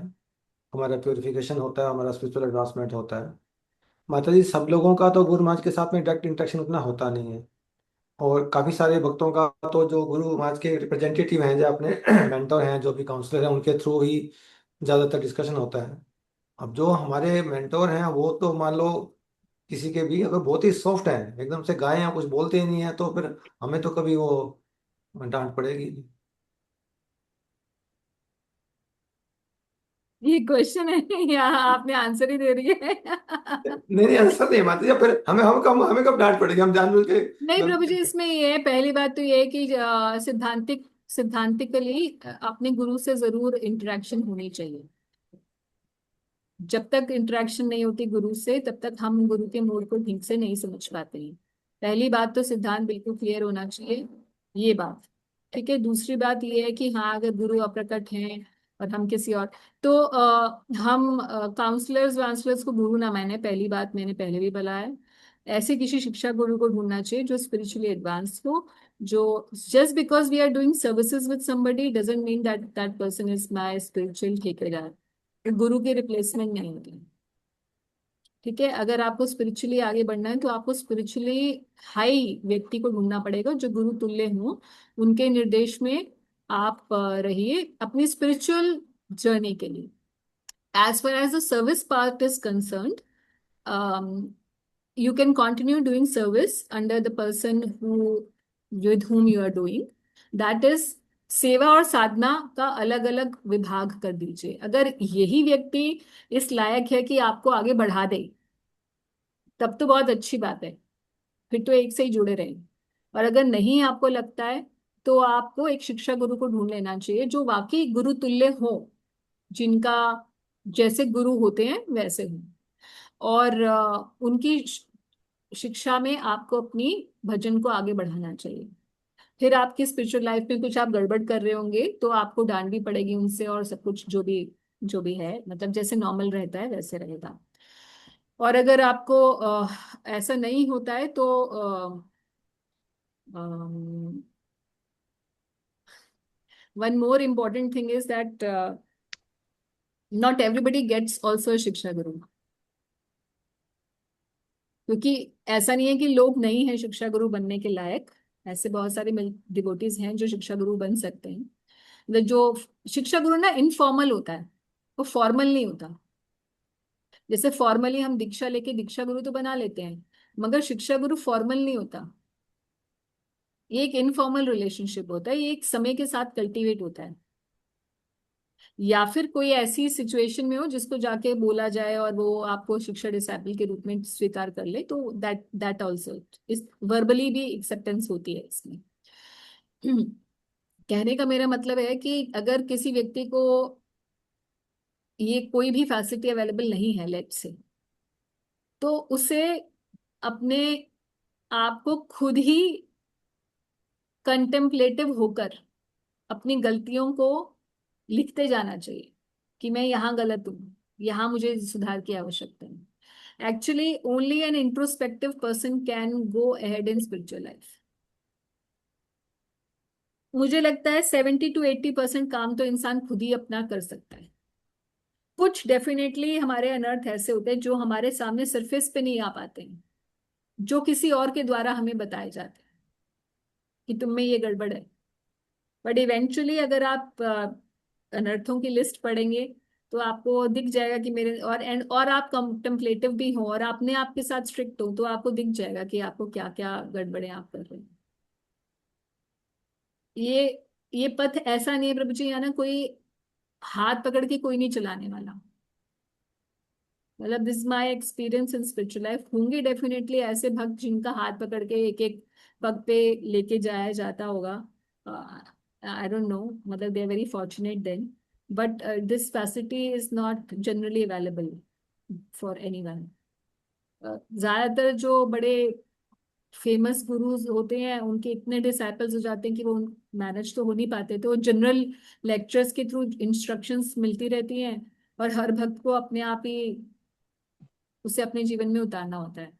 हमारा प्योरिफिकेशन होता है, हमारा स्पिरिचुअल एडवांसमेंट होता है। माता जी सब लोगों का तो गुरु महाराज के साथ में डायरेक्ट इंटरेक्शन उतना होता नहीं है, और काफी सारे भक्तों का तो जो गुरु महाराज के रिप्रेजेंटेटिव हैं, जो अपने मेंटर हैं, जो भी काउंसलर हैं, उनके थ्रू ही ज्यादातर डिस्कशन होता है। अब जो हमारे मेंटोर हैं वो तो मान लो किसी के भी अगर बहुत ही सॉफ्ट है, एकदम से गाय हैं, कुछ बोलते ही नहीं है, तो फिर हमें तो कभी वो डांट पड़ेगी नहीं। ये क्वेश्चन है या आपने आंसर ही दे रही है? नहीं नहीं, आंसर नहीं माता जी, फिर हमें कब डांट पड़ेगी, हम जानबूझ के नहीं प्रभु जी, गलती। इसमें ये है, पहली बात तो ये है कि सिद्धांतिकली अपने गुरु से जरूर इंटरेक्शन होनी चाहिए। जब तक इंटरेक्शन नहीं होती गुरु से, तब तक हम गुरु के मूड को ठीक से नहीं समझ पाते हैं। पहली बात तो सिद्धांत बिल्कुल क्लियर होना चाहिए, ये बात ठीक है। दूसरी बात ये है कि हाँ, अगर गुरु अप्रकट हैं और हम किसी और, तो हम काउंसलर्स वाउंसलर्स को गुरु ना माने, पहली बात मैंने पहले भी बोला है। ऐसे किसी शिक्षा गुरु को ढूंढना चाहिए जो स्पिरिचुअली एडवांस हो, जो just because we are doing services with somebody doesn't mean that that person is my spiritual ठेकेदार, गुरु के रिप्लेसमेंट नहीं होती। ठीक है, अगर आपको स्पिरिचुअली आगे बढ़ना है तो आपको स्पिरिचुअली हाई व्यक्ति को ढूंढना पड़ेगा जो गुरु तुल्य हो, उनके निर्देश में आप रहिए अपनी स्पिरिचुअल जर्नी के लिए। As far as the service part is concerned, you can continue doing service under the person who with whom you are doing, that is, सेवा और साधना का अलग अलग विभाग कर दीजिए। अगर यही व्यक्ति इस लायक है कि आपको आगे बढ़ा दे, तब तो बहुत अच्छी बात है, फिर तो एक से ही जुड़े रहें। और अगर नहीं आपको लगता है, तो आपको एक शिक्षा गुरु को ढूंढ लेना चाहिए जो वाकई गुरु तुल्य हो, जिनका जैसे गुरु होते हैं वैसे हो, और उनकी शिक्षा में आपको अपनी भजन को आगे बढ़ाना चाहिए। फिर आपकी स्पिरिचुअल लाइफ में कुछ आप गड़बड़ कर रहे होंगे तो आपको डांट भी पड़ेगी उनसे, और सब कुछ जो भी है, मतलब जैसे नॉर्मल रहता है वैसे रहेगा। और अगर आपको ऐसा नहीं होता है तो one more important thing is that not everybody gets also शिक्षा गुरु, क्योंकि ऐसा नहीं है कि लोग नहीं हैं शिक्षा गुरु बनने के लायक। ऐसे बहुत सारे डिवोटीज हैं जो शिक्षा गुरु बन सकते हैं। जो शिक्षा गुरु ना इनफॉर्मल होता है, वो फॉर्मल नहीं होता। जैसे फॉर्मली हम दीक्षा लेके दीक्षा गुरु तो बना लेते हैं, मगर शिक्षा गुरु फॉर्मल नहीं होता। ये एक इनफॉर्मल रिलेशनशिप होता है, ये एक समय के साथ कल्टीवेट होता है। या फिर कोई ऐसी सिचुएशन में हो जिसको जाके बोला जाए और वो आपको शिक्षा डिसाइपल के रूप में स्वीकार कर ले, तो दैट ऑल्सो इस वर्बली भी एक्सेप्टेंस होती है इसमें। कहने का मेरा मतलब है कि अगर किसी व्यक्ति को ये कोई भी फैसिलिटी अवेलेबल नहीं है, लेट्स से, तो उसे अपने आप को खुद ही कंटेम्पलेटिव होकर अपनी गलतियों को लिखते जाना चाहिए कि मैं यहाँ गलत हूँ, यहाँ मुझे सुधार की आवश्यकता है। Actually only an introspective person can go ahead in spiritual life. मुझे लगता है 70 to 80% काम तो इंसान खुद ही अपना कर सकता है। कुछ डेफिनेटली हमारे अनर्थ ऐसे होते हैं जो हमारे सामने सरफेस पे नहीं आ पाते हैं, जो किसी और के द्वारा हमें बताए जाते हैं कि तुम में ये गड़बड़ है। बट इवेंचुअली अगर आप अनर्थों की लिस्ट पढ़ेंगे तो आपको दिख जाएगा कि मेरे और आप कंटेम्पलेटिव भी हो और अपने आप के साथ स्ट्रिक्ट हो, तो आपको दिख जाएगा कि आपको क्या क्या गड़बड़े आप कर रहे हैं। ये ये पथ ऐसा नहीं है प्रभु जी, यहाँ ना कोई हाथ पकड़ के कोई नहीं चलाने वाला। मतलब this my experience in spiritual life. होंगे डेफिनेटली ऐसे भक्त जिनका हाथ पकड़ के एक एक पग पे लेके जाया जाता होगा, आई डोंट नो, मतलब they are very fortunate then, but this facility is not generally available for anyone. ज्यादातर जो बड़े फेमस गुरुज होते हैं उनके इतने डिसाइपल्स हो जाते हैं कि वो मैनेज तो हो नहीं पाते, तो जनरल लेक्चर्स के थ्रू इंस्ट्रक्शंस मिलती रहती हैं और हर भक्त को अपने आप ही उसे अपने जीवन में उतारना होता है।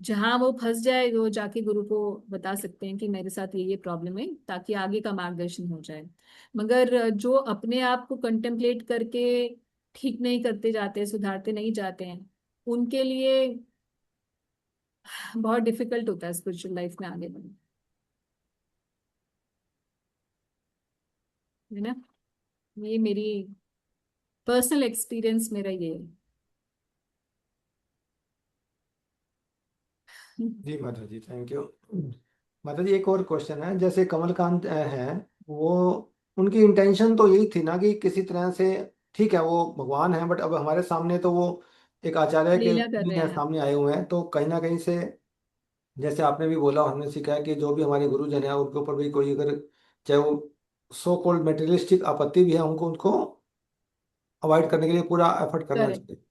जहां वो फंस जाए वो जाके गुरु को बता सकते हैं कि मेरे साथ ये प्रॉब्लम है, ताकि आगे का मार्गदर्शन हो जाए। मगर जो अपने आप को कंटेम्पलेट करके ठीक नहीं करते जाते, सुधारते नहीं जाते हैं, उनके लिए बहुत डिफिकल्ट होता है स्पिरिचुअल लाइफ में आगे बढ़ना, है ना। ये मेरी पर्सनल एक्सपीरियंस मेरा ये है। जी माता जी, थैंक यू। माता जी, एक और क्वेश्चन है। जैसे कमलकांत हैं, वो उनकी इंटेंशन तो यही थी ना कि किसी तरह से, ठीक है वो भगवान है, बट अब हमारे सामने तो वो एक आचार्य के लीला रूप कर में रहे हैं। सामने आए हुए हैं, तो कहीं ना कहीं से, जैसे आपने भी बोला, हमने सीखा है कि जो भी हमारे गुरुजन है उनके ऊपर भी कोई अगर, चाहे वो सो कॉल्ड मेटेरियलिस्टिक आपत्ति भी है, उनको उनको अवॉइड करने के लिए पूरा एफर्ट करना करेक्ट। चाहिए।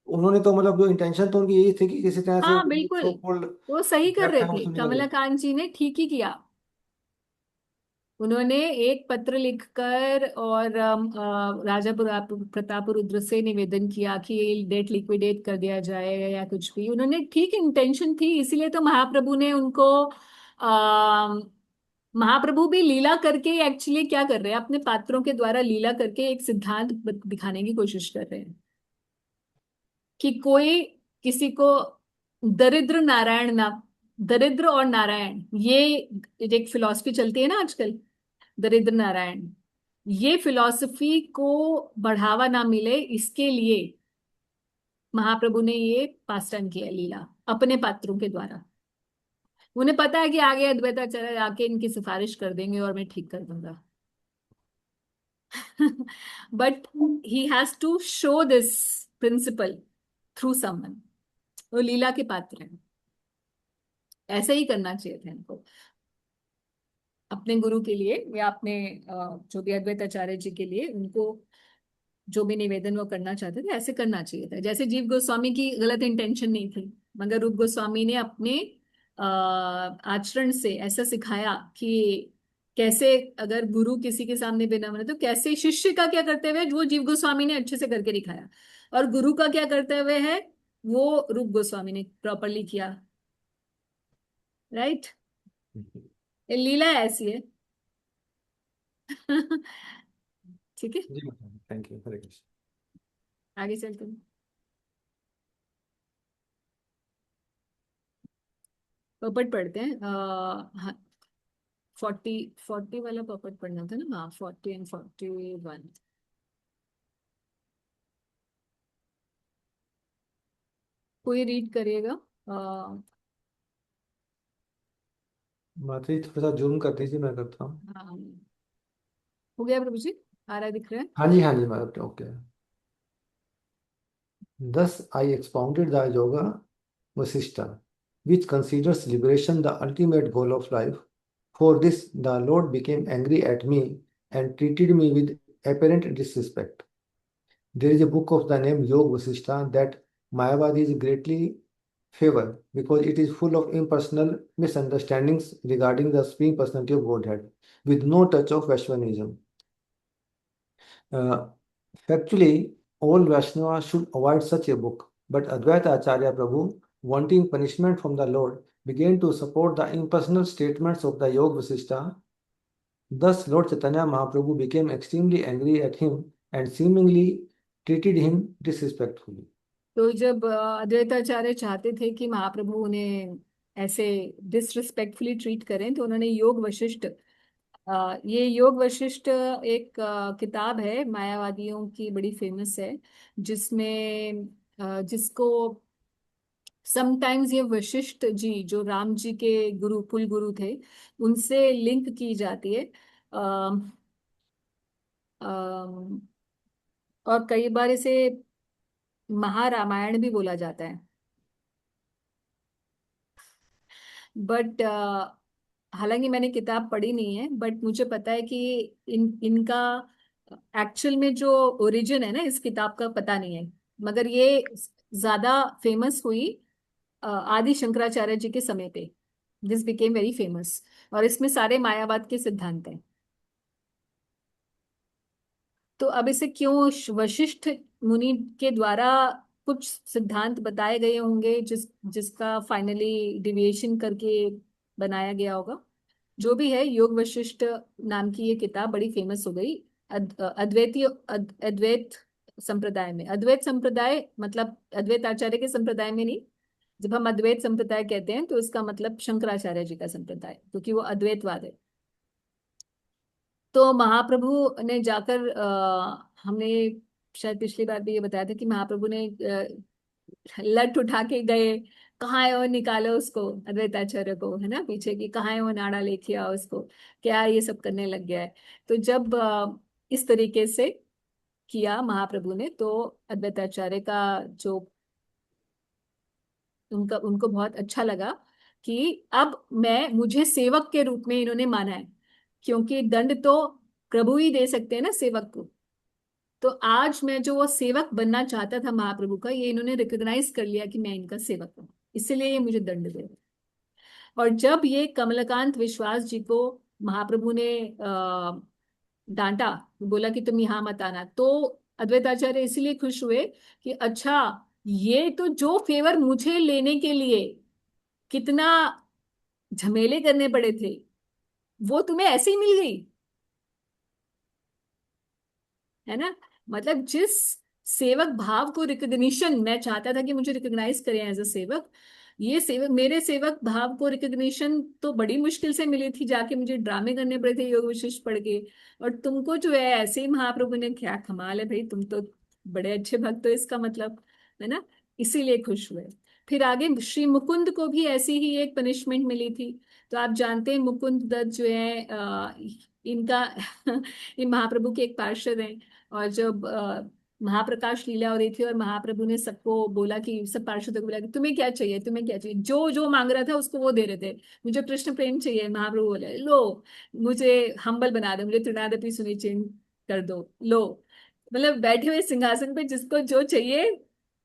उन्होंने तो मतलब जो इंटेंशन तो उनकी यही थी कि किसी तरह से हाँ बिल्कुल, सो कॉल्ड वो सही कर डेप्थ रहे है थे, उससे निकले। कमलाकांत जी ने ठीक ही किया। उन्होंने एक पत्र लिखकर और राजा प्रताप रुद्र से निवेदन किया कि डेट लिक्विडेट कर दिया जाए या कुछ भी। उन्होंने ठीक इंटेंशन थी, इसीलिए तो महाप्रभु ने उनको महाप्रभु भी लीला करके एक्चुअली क्या कर रहे हैं, अपने पात्रों के द्वारा लीला करके एक सिद्धांत दिखाने की कोशिश कर रहे हैं कि कोई किसी को दरिद्र नारायण ना, दरिद्र और नारायण, ये एक फिलॉसफी चलती है ना आजकल, दरिद्र नारायण, ये फिलॉसफी को बढ़ावा ना मिले इसके लिए महाप्रभु ने ये पास टाइम किया लीला अपने पात्रों के द्वारा। उन्हें पता है कि आगे अद्वैताचार्य आके इनकी सिफारिश कर देंगे और मैं ठीक कर दूंगा। But he has to show this principle through someone. वो लीला के पात्र हैं, ऐसे ही करना चाहिए था इनको अपने गुरु के लिए या अपने जो भी अद्वैत आचार्य जी के लिए। उनको जो भी निवेदन वो करना चाहते थे ऐसे करना चाहिए था। जैसे जीव गोस्वामी की गलत इंटेंशन नहीं थी, मगर रूप गोस्वामी ने अपने आचरण से ऐसा सिखाया कि कैसे अगर गुरु किसी के सामने बिना माने तो कैसे शिष्य का क्या करते हुए, वो जीव गोस्वामी ने अच्छे से करके दिखाया, और गुरु का क्या करते हुए है वो रूप गोस्वामी ने प्रॉपरली किया। राइट। ये लीला ऐसी है। ठीक है, जी, थैंक यू, हरे कृष्ण। आगे चलते हैं। पपट पढ़ते हैं। हाँ, 40 वाला पपट पढ़ना था ना। हाँ, 40 and 41। कोई रीड करिएगा। माता जी थोड़ा सा जूम कर दीजिए, मैं करता हूँ। हाँ, हो गया प्रभु जी, आ रहा है, दिख रहा है? हाँ जी माता जी, okay. Thus I expounded the Yoga Vasishtha, which considers liberation the ultimate goal of life. For this, the Lord became angry at me and treated me with apparent disrespect. There is a book of the name Yoga Vasishtha that Mayavadis greatly favor because it is full of impersonal misunderstandings regarding the Supreme Personality of Godhead, with no touch of Vaishnavism. Uh, Factually, all Vaishnavas should avoid such a book, but Advaita Acharya Prabhu, wanting punishment from the Lord, began to support the impersonal statements of the Yoga Vasishtha. Thus, Lord Chaitanya Mahaprabhu became extremely angry at him and seemingly treated him disrespectfully. तो जब अद्वैताचार्य चाहते थे कि महाप्रभु उन्हें ऐसे disrespectfully treat करें, तो उन्होंने योग वशिष्ठ, ये योग वशिष्ठ एक किताब है, मायावादियों की, बड़ी फेमस है, जिसमें जिसको समटाइम्स ये वशिष्ठ जी, जो राम जी के गुरु, कुल गुरु थे, उनसे लिंक की जाती है। और कई बार इसे महारामायण भी बोला जाता है। बट हालांकि मैंने किताब पढ़ी नहीं है, बट मुझे पता है कि इनका एक्चुअल में जो ओरिजिन है ना इस किताब का पता नहीं है, मगर ये ज्यादा फेमस हुई आदि शंकराचार्य जी के समय पे। दिस बिकेम वेरी फेमस, और इसमें सारे मायावाद के सिद्धांत हैं। तो अब इसे क्यों वशिष्ठ मुनि के द्वारा कुछ सिद्धांत बताए गए होंगे, जिसका फाइनली डिविएशन करके बनाया गया होगा। जो भी है, योग वशिष्ठ नाम की ये किताब बड़ी फेमस हो गई अद्वैत संप्रदाय में। अद्वैत संप्रदाय मतलब अद्वैत आचार्य के संप्रदाय में नहीं। जब हम अद्वैत संप्रदाय कहते हैं तो इसका मतलब शंकराचार्य जी का संप्रदाय, क्योंकि वो अद्वैतवाद है। तो महाप्रभु ने जाकर हमने शायद पिछली बार भी ये बताया था कि महाप्रभु ने लट उठा के गए, कहाँ है वो, निकालो उसको, अद्वैताचार्य को, है ना, पीछे की, कहाँ है वो, नाड़ा लेके आओ उसको, क्या ये सब करने लग गया है। तो जब इस तरीके से किया महाप्रभु ने, तो अद्वैताचार्य का जो उनको बहुत अच्छा लगा कि अब मुझे सेवक के रूप में इन्होंने माना है, क्योंकि दंड तो प्रभु ही दे सकते हैं ना सेवक को। तो आज मैं जो वो सेवक बनना चाहता था महाप्रभु का, ये इन्होंने रिकॉग्नाइज कर लिया कि मैं इनका सेवक हूँ, इसलिए ये मुझे दंड दे रहे हैं। और जब ये कमलकांत विश्वास जी को महाप्रभु ने डांटा, बोला कि तुम यहाँ मत आना, तो अद्वैताचार्य इसीलिए खुश हुए कि अच्छा, ये तो जो फेवर मुझे लेने के लिए कितना झमेले करने पड़े थे, वो तुम्हें ऐसे ही मिल गई, है ना। मतलब जिस सेवक भाव को रिकग्निशन मैं चाहता था कि मुझे रिकॉग्नाइज करें एज अ सेवक, ये सेवक, मेरे सेवक भाव को रिकग्निशन तो बड़ी मुश्किल से मिली थी, जाके मुझे ड्रामे करने पड़े थे योग विशिष्ट पढ़ के। और तुमको जो है ऐसे ही महाप्रभु ने, क्या कमाल है भाई, तुम तो बड़े अच्छे भक्त हो, इसका मतलब, है ना। इसीलिए खुश हुए। फिर आगे श्री मुकुंद को भी ऐसी ही एक पनिशमेंट मिली थी। तो आप जानते हैं मुकुंद दत्त जो है, इनका ये महाप्रभु के एक पार्षद हैं। और जब महाप्रकाश लीला हो रही थी और महाप्रभु ने सबको बोला कि, सब पार्षदों को बोला कि तुम्हें क्या चाहिए, तुम्हें क्या चाहिए, जो जो मांग रहा था उसको वो दे रहे थे। मुझे कृष्ण प्रेम चाहिए, महाप्रभु बोले लो। मुझे हम्बल बना दो, मुझे तृणादपि सुनिचिन कर दो, लो। मतलब बैठे हुए सिंहासन पे जिसको जो चाहिए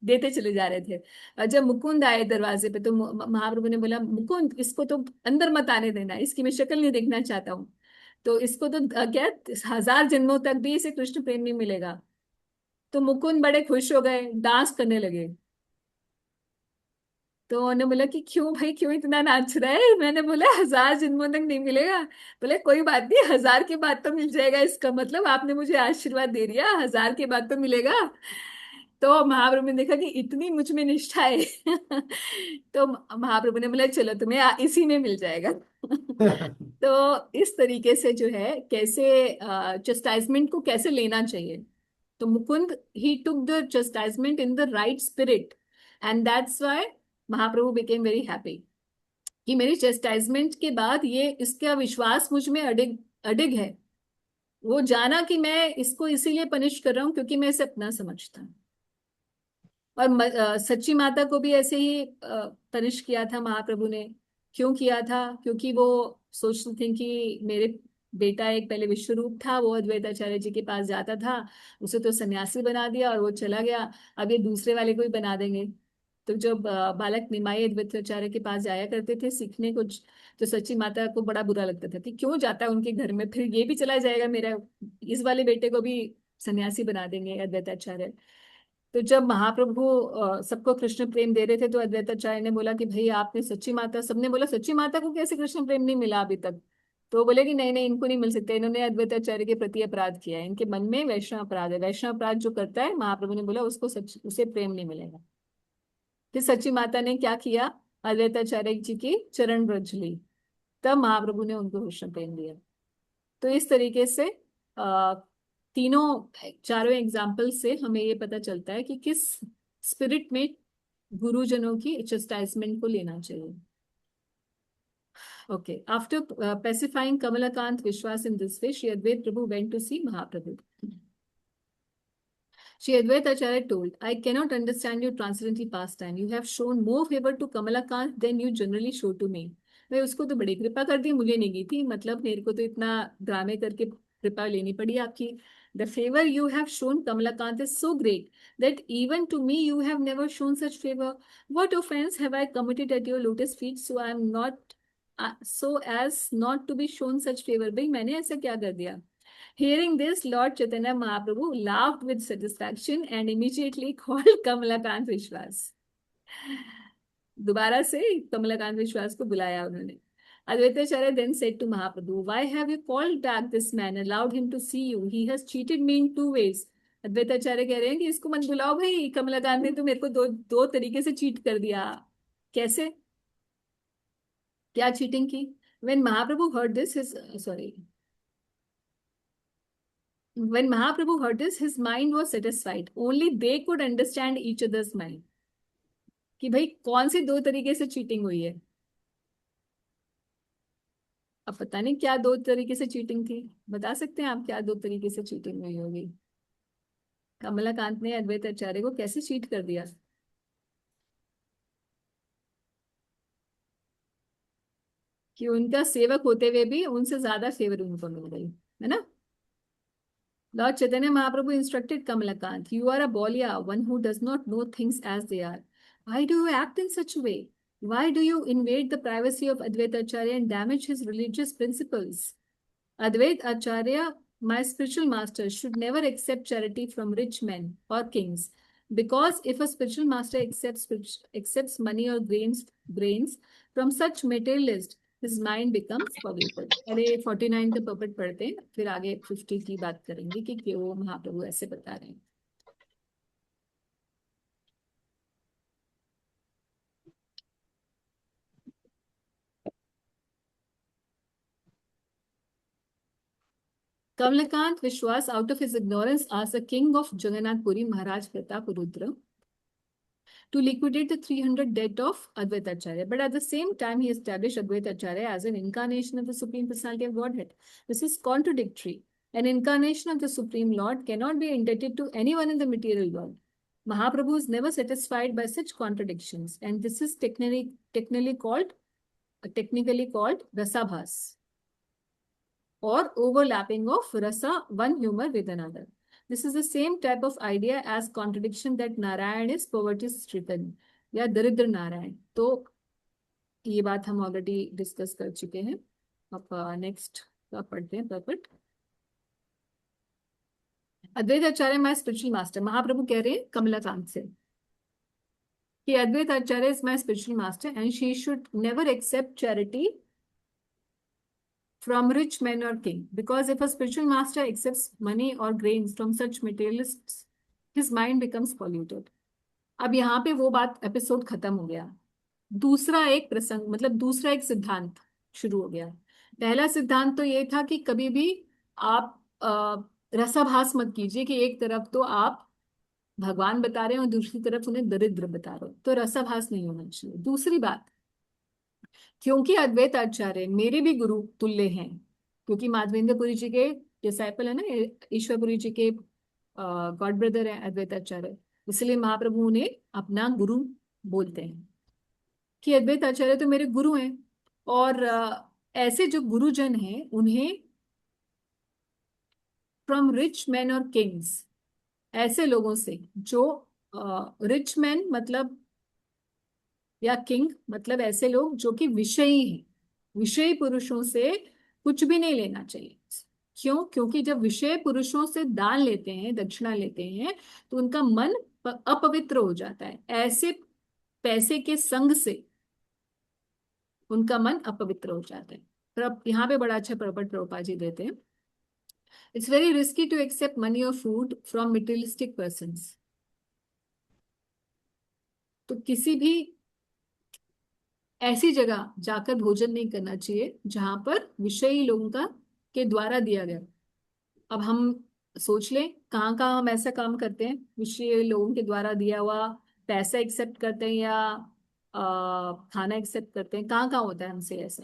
देते चले जा रहे थे। और जब मुकुंद आए दरवाजे पे, तो महाप्रभु ने बोला, मुकुंद इसको तो अंदर मत आने देना, इसकी मैं शक्ल नहीं देखना चाहता हूँ। तो इसको तो क्या 1000 जन्मों तक भी इसे कृष्ण प्रेम नहीं मिलेगा। तो मुकुंद बड़े खुश हो गए, डांस करने लगे। तो उन्होंने बोला कि क्यों भाई, क्यों इतना नाच रहा है। मैंने बोला 1000 जन्मों तक नहीं मिलेगा। बोले कोई बात नहीं, 1000 के बाद तो मिल जाएगा, इसका मतलब आपने मुझे आशीर्वाद दे दिया, 1000 के बाद तो मिलेगा। तो महाप्रभु ने देखा कि इतनी मुझ में निष्ठा है तो महाप्रभु ने बोला चलो तुम्हें इसी में मिल जाएगा तो इस तरीके से जो है, कैसे चस्टाइजमेंट को कैसे लेना चाहिए। तो Mukunda he took the chastisement in the right spirit and that's why Mahaprabhu became very happy कि मेरी चेस्टाइजमेंट के बाद ये इसका विश्वास मुझ में अडिग अडिग है। वो जाना कि मैं इसको इसीलिए पनिश कर रहा हूँ क्योंकि मैं इसे अपना समझता हूँ। और सच्ची माता को भी ऐसे ही पनिश किया था महाप्रभु ने। क्यों किया था? क्योंकि वो सोचती थी कि मेरे बेटा एक पहले विश्वरूप था, वो अद्वैताचार्य जी के पास जाता था, उसे तो सन्यासी बना दिया और वो चला गया, अब ये दूसरे वाले को ही बना देंगे। तो जब बालक निमाई अद्वैताचार्य के पास जाया करते थे सीखने कुछ, तो सच्ची माता को बड़ा बुरा लगता था कि क्यों जाता है उनके घर में, फिर ये भी चला जाएगा, मेरा इस वाले बेटे को भी सन्यासी बना देंगे अद्वैताचार्य। तो जब महाप्रभु सबको कृष्ण प्रेम दे रहे थे तो अद्वैताचार्य ने बोला कि भाई आपने सच्ची माता, सबने बोला सच्ची माता को कैसे कृष्ण प्रेम नहीं मिला अभी तक? तो वो बोले कि नहीं नहीं, इनको नहीं मिल सकता, इन्होंने अद्वैताचार्य के प्रति अपराध किया है, इनके मन में वैष्णव अपराध है, वैष्णव अपराध जो करता है महाप्रभु ने बोला उसको सच उसे प्रेम नहीं मिलेगा। फिर सच्ची माता ने क्या किया? अद्वैताचार्य जी की चरण ब्रज ली, तब महाप्रभु ने उनको कृष्ण प्रेम दिया। तो इस तरीके से आ, तीनों चारों एग्जाम्पल से हमें ये पता चलता है कि किस स्पिरिट में गुरुजनों की चस्टाइजमेंट को लेना चाहिए। Okay. After pacifying Kamalakant Vishwas in this way, Shri Advait Prabhu went to see Mahaprabhu. Shri Advait Acharya told, I cannot understand your transcendental pastime. You have shown more favor to Kamalakant than you generally show to me. भाई उसको तो बड़ी कृपा कर दी, मुझे नहीं की थी, मतलब मेरे को तो इतना ड्रामे करके कृपा लेनी पड़ी आपकी। The favor you have shown Kamalakant is so great that even to me you have never shown such favor. What offense have I committed at your lotus feet so I am not so as not to be shown such favor? भाई मैंने ऐसा क्या कर दिया? Hearing this, Lord Chaitanya Mahaprabhu laughed with satisfaction and immediately called Kamalakant Vishwas. दोबारा से कमलाकांत विश्वास को बुलाया उन्होंने। Advaitacharya then said to Mahaprabhu, why have you called back this man, allowed him to see you? He has cheated me in two ways. Advaitacharya कह रहे हैं कि इसको मत बुलाओ भाई, कमलाकांत ने तो मेरे को दो दो तरीके से चीट कर दिया। कैसे? क्या चीटिंग की? When Mahaprabhu heard this, When Mahaprabhu heard this, his mind was satisfied. Only they could understand each other's mind. कि भाई कौन सी दो तरीके से चीटिंग हुई है। अब पता नहीं क्या दो तरीके से चीटिंग थी, बता सकते हैं आप क्या दो तरीके से चीटिंग हुई होगी? कमलाकांत ने अद्वैताचार्य को कैसे चीट कर दिया? कि उनका सेवक होते हुए भी उनसे ज्यादा फेवर उनको मिल गई, है ना? Lord Chaitanya Mahaprabhu instructed Kamalakant, you are a Bolya, one who does not know things as they are. Why do you act in such a way? Why do you invade the privacy of Advaita Acharya and damage his religious principles? Advaita Acharya, my spiritual master, should never accept charity from rich men or kings. Because if a spiritual master accepts money or grains from such materialist, his mind becomes polluted. अरे 49 का पर्पट पढ़ते हैं, फिर आगे 50 की बात करेंगे कि क्यों महाप्रभु ऐसे बता रहे हैं। Kamalakant Vishwas, out of his ignorance, asked the king of Jagannath Puri, Maharaj Pratap Rudra, to liquidate the 300 debt of Advaita Acharya. But at the same time, he established Advaita Acharya as an incarnation of the Supreme Personality of Godhead. This is contradictory. An incarnation of the Supreme Lord cannot be indebted to anyone in the material world. Mahaprabhu is never satisfied by such contradictions, and this is technically called rasabhas, or overlapping of rasa, one humor with another. This is the same type of idea as contradiction that Narayan is poverty stricken या दरिद्र नारायण। तो ये बात हम already discuss कर चुके हैं। अब नेक्स्ट का पढ़ते हैं प्रकट। Advaita Acharya my spiritual master, Mahaprabhu कह रहे हैं कमलाकांत से कि Advaita Acharya is my spiritual master and she should never accept charity from rich men or king, because if a spiritual master accepts money or grains from such materialists, his mind becomes polluted. अब यहाँ पे वो बात episode खत्म हो गया। दूसरा एक प्रसंग, मतलब दूसरा एक सिद्धांत शुरू हो गया। पहला सिद्धांत तो ये था कि कभी भी आप रसाभास मत कीजिए कि एक तरफ तो आप भगवान बता रहे हैं और दूसरी तरफ उन्हें दरिद्र बता रहे हो, तो रसाभास नहीं होना चाहिए। दूसरी बात, क्योंकि अद्वैत आचार्य मेरे भी गुरु तुल्य हैं, क्योंकि माधवेंद्रपुरी जी के डिसाइपल है ना, ईश्वरपुरी जी के गॉड ब्रदर है अद्वैत आचार्य, इसलिए महाप्रभु उन्हें अपना गुरु बोलते हैं कि अद्वैत आचार्य तो मेरे गुरु हैं। और ऐसे जो गुरुजन हैं उन्हें फ्रॉम रिच मैन और किंग्स, ऐसे लोगों से जो रिच मैन मतलब या किंग मतलब ऐसे लोग जो कि विषयी हैं, विषयी पुरुषों से कुछ भी नहीं लेना चाहिए। क्यों? क्योंकि जब विषय पुरुषों से दान लेते हैं, दक्षिणा लेते हैं, तो उनका मन अपवित्र हो जाता है। ऐसे पैसे के संग से उनका मन अपवित्र हो जाता है। पर अब यहाँ पे बड़ा अच्छा प्रॉपर्ट प्रभुपाद जी देते हैं, it's very risky to accept money और फूड फ्रॉम मटेरियलिस्टिक पर्सन्स। तो किसी भी ऐसी जगह जाकर भोजन नहीं करना चाहिए जहां पर विषयी लोगों का के द्वारा दिया गया। अब हम सोच लें कहाँ कहाँ हम ऐसा काम करते हैं, विषयी लोगों के द्वारा दिया हुआ पैसा एक्सेप्ट करते हैं या खाना एक्सेप्ट करते हैं, कहाँ कहाँ होता है हमसे ऐसा?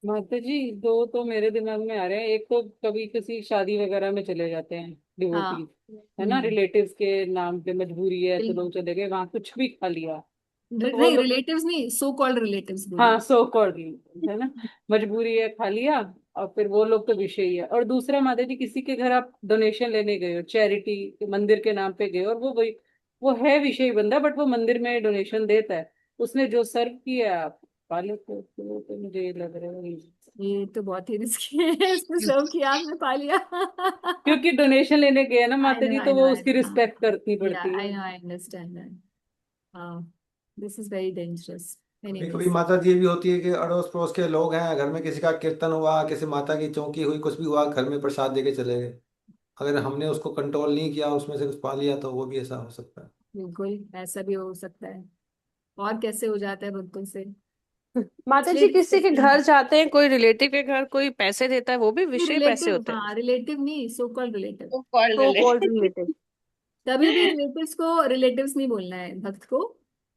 माता जी, दो तो मेरे दिमाग में आ रहे हैं। एक तो कभी किसी शादी वगैरह में चले जाते हैं हाँ। डिवोटी, है ना, रिलेटिव्स के नाम पे, मजबूरी है तो बिल्कुल। लोग चले गए वहां, कुछ भी खा लिया। तो वो नहीं, रिलेटिव्स नहीं, सो कॉल्ड रिलेटिव्स हाँ, बोलिए। सो कॉल्ड, है ना, मजबूरी है, खा लिया। और फिर वो लोग तो विषय ही है। और दूसरा माता जी, किसी के घर आप डोनेशन लेने गए हो, चैरिटी मंदिर के नाम पे गए हो, और वो वही, वो है विषयी बंदा, बट वो मंदिर में डोनेशन देता है, उसने जो सर्व किया आप खा लेते हो, तो मुझे ये लग रहा है ये तो बहुत ही रिस्की है, इसको सर्व किया आपने पा लिया। क्योंकि डोनेशन लेने गए हैं ना आई माता नो जी, आई तो नो वो आई उसकी नो, हाँ। रिस्पेक्ट करनी या पड़ती है। I know, I understand that. हाँ, दिस इज वेरी डेंजरस। कभी कभी एनीवेज। माता जी ये भी होती है कि अड़ोस पड़ोस के लोग हैं, घर में किसी का कीर्तन हुआ, किसी माता की चौकी हुई, कुछ भी हुआ, घर में प्रसाद दे के चले गए। अगर हमने उसको कंट्रोल नहीं किया, उसमें से कुछ पा लिया, तो वो भी ऐसा हो सकता है। बिल्कुल ऐसा भी हो सकता है। और कैसे हो जाता है भक्तों से? माता जी, इसलिए किसी के घर जाते हैं, कोई रिलेटिव के घर कोई पैसे देता है, वो भी विषय पैसे रिलेटिव, होते हैं? हाँ रिलेटिव नहीं, सो कॉल्ड रिलेटिव। वो call so relay called relative. कभी भी रिलेटिव्स को रिलेटिव्स नहीं बोलना है भक्त को।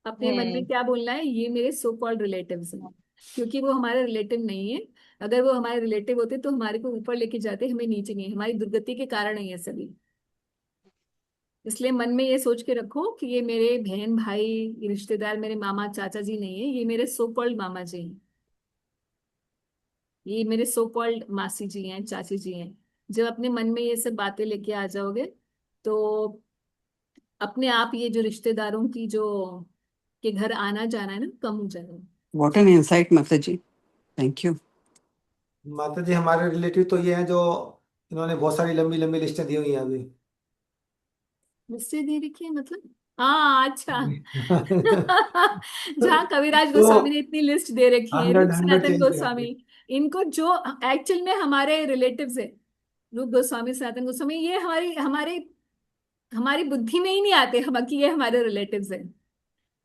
अपने मन में हम्म। क्या बोलना है, ये मेरे सो कॉल्ड रिलेटिव्स हैं, क्योंकि वो हमारे रिलेटिव नहीं है। अगर वो हमारे रिलेटिव होते तो हमारे को ऊपर लेके जाते, हमें नीचे नहीं, हमारी दुर्गति के कारण है ये सभी। इसलिए मन में ये सोच के रखो कि ये मेरे बहन भाई, ये रिश्तेदार, मेरे मामा चाचा जी नहीं है, ये मेरे सो कॉल्ड मामा जी हैं, ये मेरे सो कॉल्ड मासी जी हैं, चाची जी हैं। जब अपने मन में ये सब बातें लेके आ जाओगे, तो अपने आप ये जो रिश्तेदारों की जो के घर आना जाना है ना, कम हो जाएगा। What an insight, Mataji. Thank you. माता जी हमारे रिलेटिव तो ये हैं जो, इन्होंने बहुत सारी लंबी लंबी लिस्टें दी हुई हैं अभी। मुझसे दे रखी है मतलब? हाँ, अच्छा। तो जहाँ कविराज गोस्वामी ने इतनी लिस्ट दे रखी है, रूप हंड्रेड हंड्रेड सनातन चेंज गोस्वामी, किया। इनको जो एक्चुअल में हमारे रिलेटिव्स है, रूप गोस्वामी, सनातन गोस्वामी, ये हमारी हमारे हमारी बुद्धि में ही नहीं आते हम कि ये हमारे रिलेटिव्स हैं।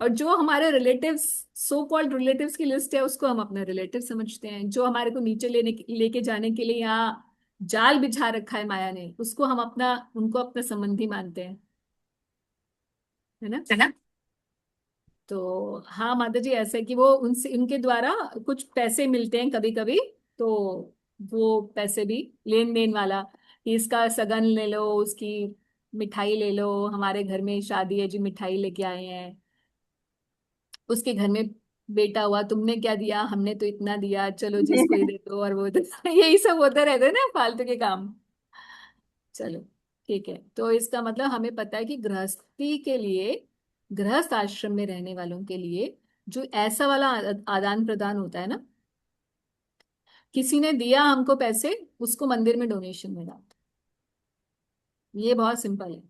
और जो हमारे रिलेटिव्स, सो कॉल्ड रिलेटिव्स की लिस्ट है, उसको हम अपना रिलेटिव समझते हैं। जो हमारे को नीचे लेके जाने के लिए यहाँ जाल बिछा रखा है माया ने, उसको हम अपना, उनको अपना संबंधी मानते हैं, है ना? है ना? तो हाँ माता जी, ऐसा है कि वो उनसे, उनके द्वारा कुछ पैसे मिलते हैं कभी कभी। तो वो पैसे भी लेन देन वाला, कि इसका सगन ले लो, उसकी मिठाई ले लो, हमारे घर में शादी है जी, मिठाई लेके आए हैं, उसके घर में बेटा हुआ, तुमने क्या दिया, हमने तो इतना दिया, चलो जिसको ही दे दो, और वो दे दो। यही सब होता रहता है ना, फालतू के काम। चलो, ठीक है। तो इसका मतलब हमें पता है कि गृहस्थी के लिए, गृहस्थ आश्रम में रहने वालों के लिए जो ऐसा वाला आदान प्रदान होता है ना, किसी ने दिया हमको पैसे, उसको मंदिर में डोनेशन में डाल दो। ये बहुत सिंपल है,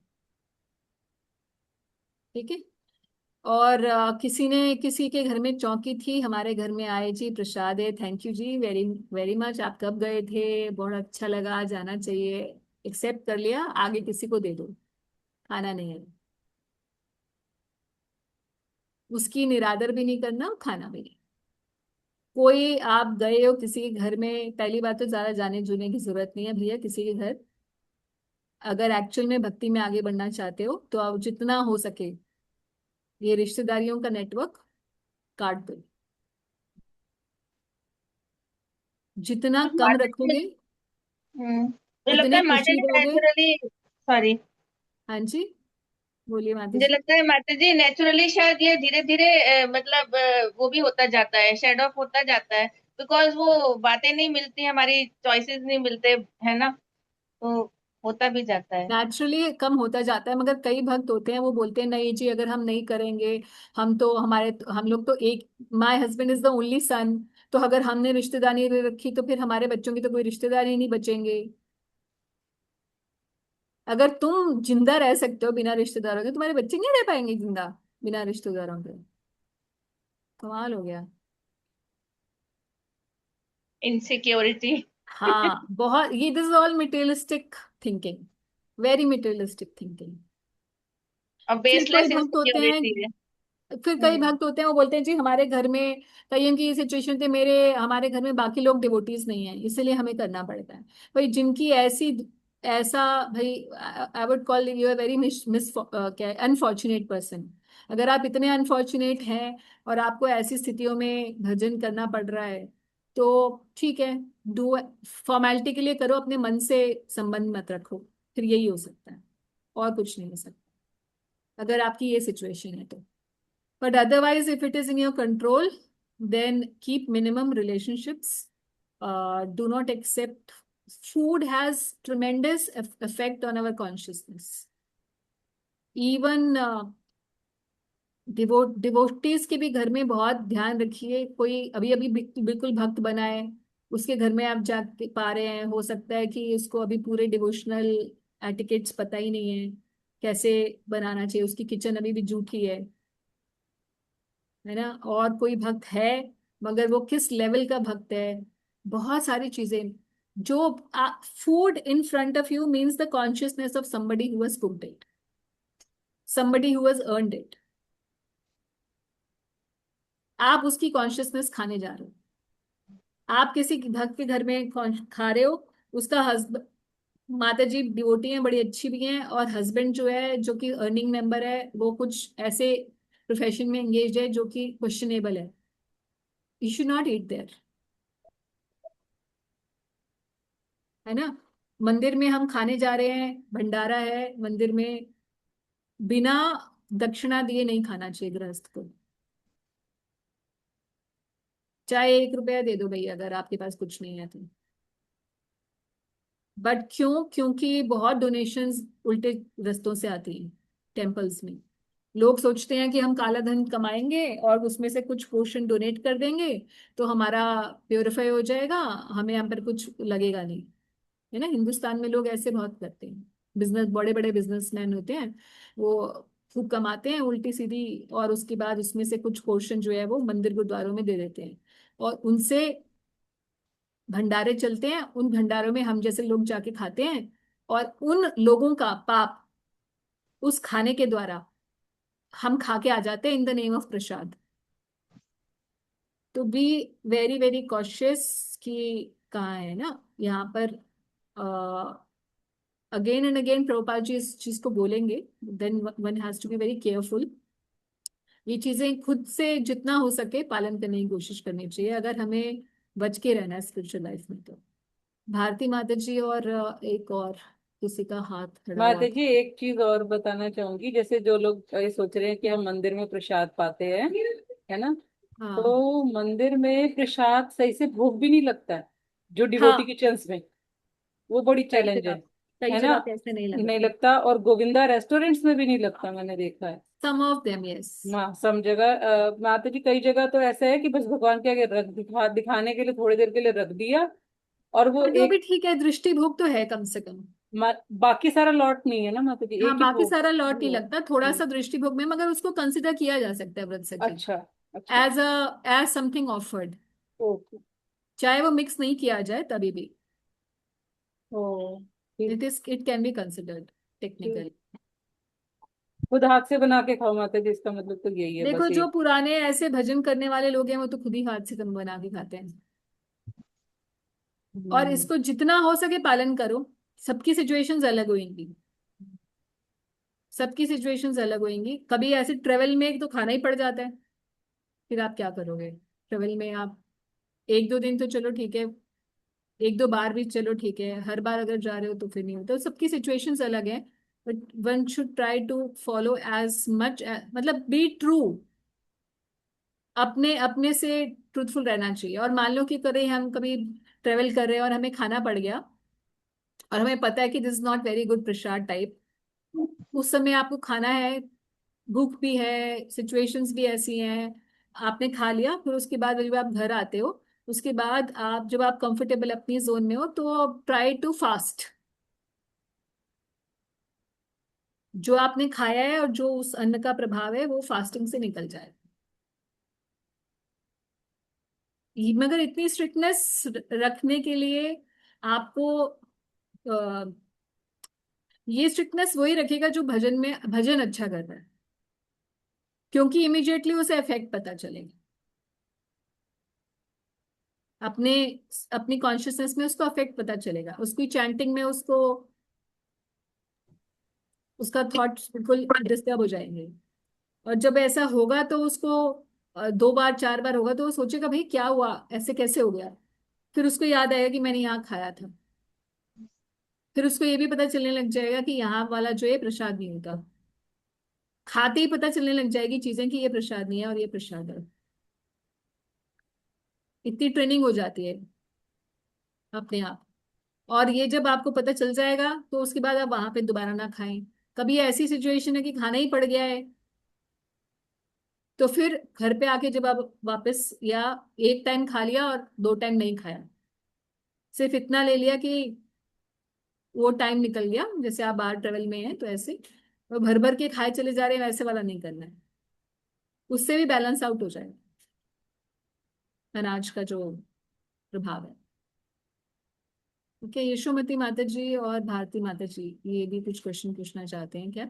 ठीक है। और किसी ने, किसी के घर में चौकी थी, हमारे घर में आए जी, प्रसाद है, थैंक यू जी, वेरी वेरी मच, आप कब गए थे, बहुत अच्छा लगा, जाना चाहिए, एक्सेप्ट कर लिया, आगे किसी को दे दो, खाना नहीं है। उसकी निरादर भी नहीं करना, खाना भी नहीं। कोई आप गए हो किसी के घर में, पहली बात तो ज्यादा जाने जुने की जरूरत नहीं है भैया किसी के घर। अगर एक्चुअल में भक्ति में आगे बढ़ना चाहते हो तो आप जितना हो सके ये रिश्तेदारियों का नेटवर्क काट दो, जितना कम माता जी, रखोगे मुझे लगता उतने है माता खुशी जी रहोगे। नेचुरली, सॉरी, हाँ जी, बोलिए माता मुझे जी। लगता है माता जी नेचुरली शायद ये धीरे धीरे मतलब वो भी होता जाता है, शेड ऑफ होता जाता है, बिकॉज वो बातें नहीं मिलती, हमारी चॉइसेस नहीं मिलते, है ना, तो होता भी जाता है। नेचुरली कम होता जाता है, मगर कई भक्त होते हैं वो बोलते हैं नहीं जी अगर हम नहीं करेंगे, हम लोग तो एक, my husband is the only son, तो अगर हमने रिश्तेदारी नहीं रखी तो फिर हमारे बच्चों की तो कोई रिश्तेदारी नहीं बचेंगे। अगर तुम जिंदा रह सकते हो बिना रिश्तेदारों के, तुम्हारे बच्चे नहीं रह पाएंगे जिंदा बिना रिश्तेदारों के। कमाल हो गया। इनसिक्योरिटी। हाँ बहुत, ये this is all materialistic thinking, very materialistic thinking. और फिर कोई बेसलेस भक्त होते हैं, इनसिक्योरिटी है। फिर कई हम्म। भक्त होते हैं वो बोलते हैं जी हमारे घर में, कईयों की ये सिचुएशन थे, मेरे हमारे घर में बाकी लोग डिवोटीज नहीं है इसलिए हमें करना पड़ता है। भाई जिनकी ऐसी, ऐसा, भाई I would call you a very miss miss क्या अनफॉर्चुनेट पर्सन। अगर आप इतने अनफॉर्चुनेट हैं और आपको ऐसी स्थितियों में भजन करना पड़ रहा है तो ठीक है, डू, फॉर्मेलिटी के लिए करो, अपने मन से संबंध मत रखो, फिर यही हो सकता है, और कुछ नहीं हो सकता अगर आपकी ये सिचुएशन है तो। But otherwise, if it is in your control, then keep minimum relationships. Do not accept. Food has tremendous effect on our consciousness. Even devotees के भी घर में बहुत ध्यान रखिए। कोई अभी अभी बिल्कुल भक्त बना है, उसके घर में आप जा पा रहे हैं, हो सकता है कि उसको अभी पूरे डिवोशनल एटिकेट्स पता ही नहीं है, कैसे बनाना चाहिए, उसकी किचन अभी भी जूठी है ना। और कोई भक्त है मगर वो किस लेवल का भक्त है, बहुत सारी चीजें जो, food in front of you means the consciousness of somebody who has cooked it, somebody who has earned it। आप उसकी कॉन्शियसनेस खाने जा रहे हो, आप किसी भक्त के घर में खा रहे हो, उसका हस्बैंड, माता जी डिवोटी हैं बड़ी अच्छी भी हैं, और हस्बैंड जो है जो कि अर्निंग मेंबर है वो कुछ ऐसे प्रोफेशन में एंगेज है जो कि क्वेश्चनेबल है। You should not eat there, है ना। मंदिर में हम खाने जा रहे हैं, भंडारा है मंदिर में, बिना दक्षिणा दिए नहीं खाना चाहिए गृहस्थ को। चाहे 1 रुपया दे दो भाई अगर आपके पास कुछ नहीं है तो। बट क्यों? क्योंकि बहुत डोनेशंस उल्टे रास्तों से आती हैं टेम्पल्स में। लोग सोचते हैं कि हम काला धन कमाएंगे और उसमें से कुछ पोर्शन डोनेट कर देंगे तो हमारा प्योरीफाई हो जाएगा, हमें यहाँ पर कुछ लगेगा नहीं, है ना। हिंदुस्तान में लोग ऐसे बहुत करते हैं, बिजनेस, बड़े बड़े बिजनेसमैन होते हैं, वो खूब कमाते हैं उल्टी सीधी, और उसके बाद उसमें से कुछ पोर्शन जो है वो मंदिर गुरुद्वारों में दे देते हैं, और उनसे भंडारे चलते हैं, उन भंडारों में हम जैसे लोग जाके खाते हैं, और उन लोगों का पाप उस खाने के द्वारा हम खा के आ जाते हैं इन द नेम ऑफ प्रसाद। तो बी वेरी वेरी कॉशियस कि कहाँ है ना यहाँ पर। Again and again Prabhupada ji इस चीज को बोलेंगे, then one has to be very careful. ये चीजें खुद से जितना हो सके पालन करने की कोशिश करनी चाहिए अगर हमें बच के रहना है स्पिरिचुअल लाइफ में तो। भारती माता जी और एक और किसी का हाथ खड़ा हुआ माता था। जी एक चीज और बताना चाहूंगी, जैसे जो लोग ये सोच रहे हैं कि हम मंदिर में प्रसाद पाते हैं, है ना, हाँ तो मंदिर में प्रसाद सही से भोग भी नहीं लगता है जो डिवोटी हाँ, किचन्स में, वो बड़ी कई चैलेंज जगह, कई है ना। जगह पे ऐसे नहीं नहीं लगता। लगता, और गोविंदा रेस्टोरेंट्स में भी नहीं लगता, मैंने देखा है। सम ऑफ देम यस। माँ सम जगह माता जी कई जगह तो ऐसा है कि बस भगवान के आगे दिखाने के लिए थोड़ी देर के लिए रख दिया, और वो बट वो भी एक ठीक है, दृष्टि भोग तो है कम से कम। बाकी सारा लॉट नहीं है ना माता जी, हाँ एक ही बाकी भोग। सारा लॉट ही वो, लगता, थोड़ा सा दृष्टि भोग में, मगर उसको कंसिडर किया जा सकता है व्रत सखी, अच्छा अच्छा। As a as something offered, okay. चाहे वो मिक्स नहीं किया जाए तभी भी ओ, ठीक इट कैन बी कंसिडर्ड ठीक। टेक्निकली। खुद हाथ से बना के खाओ माता जी, इसका मतलब तो यही है देखो बस जो एक। पुराने ऐसे भजन करने वाले लोग हैं वो तो खुद ही हाथ से बना के खाते हैं, और हम्म। इसको जितना हो सके पालन करो। सबकी सिचुएशंस अलग होंगी, सबकी सिचुएशंस अलग होंगी। कभी ऐसे ट्रेवल में तो खाना ही पड़ जाता है, फिर आप क्या करोगे? ट्रेवल में आप एक दो दिन तो चलो ठीक है, एक दो बार भी चलो ठीक है, हर बार अगर जा रहे हो तो फिर नहीं होता। तो सबकी सिचुएशंस अलग है, but one should try to follow as much, मतलब बी ट्रू, अपने अपने से ट्रूथफुल रहना चाहिए। और मान लो कि कभी हम कभी ट्रेवल कर रहे हैं और हमें खाना पड़ गया, और हमें पता है कि this is not very good Prasad type, उस समय आपको खाना है, भूख भी है, सिचुएशंस भी ऐसी हैं, आपने खा लिया, फिर उसके बाद जब आप घर आते हो, उसके बाद आप जब आप कंफर्टेबल अपनी जोन में हो तो ट्राई टू फास्ट। जो आपने खाया है और जो उस अन्न का प्रभाव है वो फास्टिंग से निकल जाए। मगर इतनी स्ट्रिक्टनेस रखने के लिए आपको ये स्ट्रिक्टनेस वही रखेगा जो भजन में भजन अच्छा कर रहा है, क्योंकि इमिजिएटली उसे इफेक्ट पता चलेगा, अपने अपनी कॉन्शियसनेस में उसको अफेक्ट पता चलेगा, उसकी चैंटिंग में उसको, उसका थॉट्स बिल्कुल डिस्टर्ब हो जाएंगे। और जब ऐसा होगा तो उसको दो बार चार बार होगा तो वो सोचेगा भाई क्या हुआ, ऐसे कैसे हो गया। फिर उसको याद आएगा कि मैंने यहाँ खाया था, फिर उसको ये भी पता चलने लग जाएगा कि यहाँ वाला जो है प्रसाद नहीं होता। खाते ही पता चलने लग जाएगी चीजें कि ये प्रसाद नहीं है और ये प्रसाद है। इतनी ट्रेनिंग हो जाती है अपने आप। और ये जब आपको पता चल जाएगा तो उसके बाद आप वहां पे दोबारा ना खाएं। कभी ऐसी सिचुएशन है कि खाना ही पड़ गया है, तो फिर घर पे आके जब आप वापस, या एक टाइम खा लिया और दो टाइम नहीं खाया, सिर्फ इतना ले लिया कि वो टाइम निकल गया, जैसे आप बाहर ट्रेवल में हैं तो ऐसे वो भर भर के खाए चले जा रहे हैं, वैसे वाला नहीं करना है। उससे भी बैलेंस आउट हो जाएगा अनाज का जो प्रभाव है। ओके, यशोमती माता जी और भारती माता जी ये भी कुछ क्वेश्चन पूछना चाहते हैं क्या?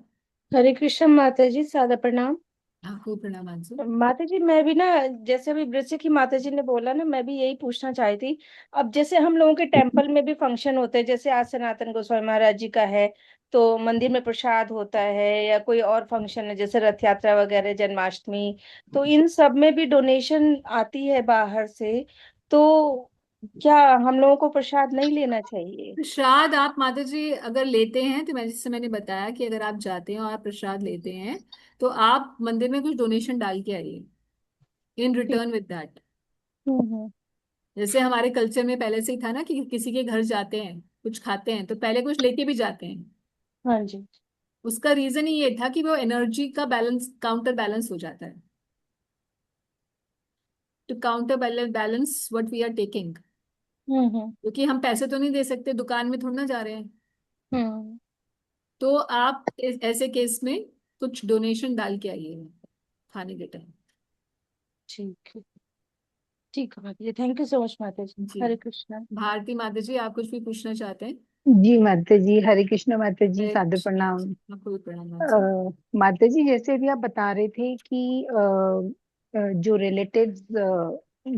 हरे कृष्ण माता जी, सादर प्रणाम। आपको प्रणाम आंसू। माता जी, मैं भी ना, जैसे अभी वृश्चिक की माता जी ने बोला ना, मैं भी यही पूछना चाही थी। अब जैसे हम लोगों के टेम्पल में भी फंक्शन होते हैं, जैसे आज सनातन गोस्वामी महाराज जी का है तो मंदिर में प्रसाद होता है, या कोई और फंक्शन है जैसे रथ यात्रा वगैरह, जन्माष्टमी, तो इन सब में भी डोनेशन आती है बाहर से। तो क्या हम लोगों को प्रसाद नहीं लेना चाहिए? प्रसाद आप माता जी अगर लेते हैं तो मैं, जैसे मैंने बताया कि अगर आप जाते हैं और आप प्रसाद लेते हैं तो आप मंदिर में कुछ डोनेशन डाल के आइए इन ठीक। Return with that. हम्म। जैसे हमारे कल्चर में पहले से ही था ना कि किसी के घर जाते हैं कुछ खाते हैं तो पहले कुछ लेके भी जाते हैं। हाँ जी। उसका रीजन ही ये था कि वो एनर्जी का बैलेंस, काउंटर बैलेंस हो जाता है, to counter balance what we are taking. Hmm. क्योंकि हम पैसे तो नहीं दे सकते, दुकान में थोड़ा ना जा रहे हैं। हम्म। तो आप ऐसे केस में कुछ डोनेशन डाल के आइए खाने के टाइम। ठीक है। ठीक है माता जी, थैंक यू सो मच माता जी। जी। हरे कृष्णा। भारती माता जी आप कुछ भी पूछना चाहते हैं? जी माता जी, हरे कृष्ण माता जी, हरे सादर कृष्ण प्रणाम। जी, आपको भी प्रणाम आंसू। माता जी, जैसे अभी आप बता रहे थे कि जो रिलेटिव्स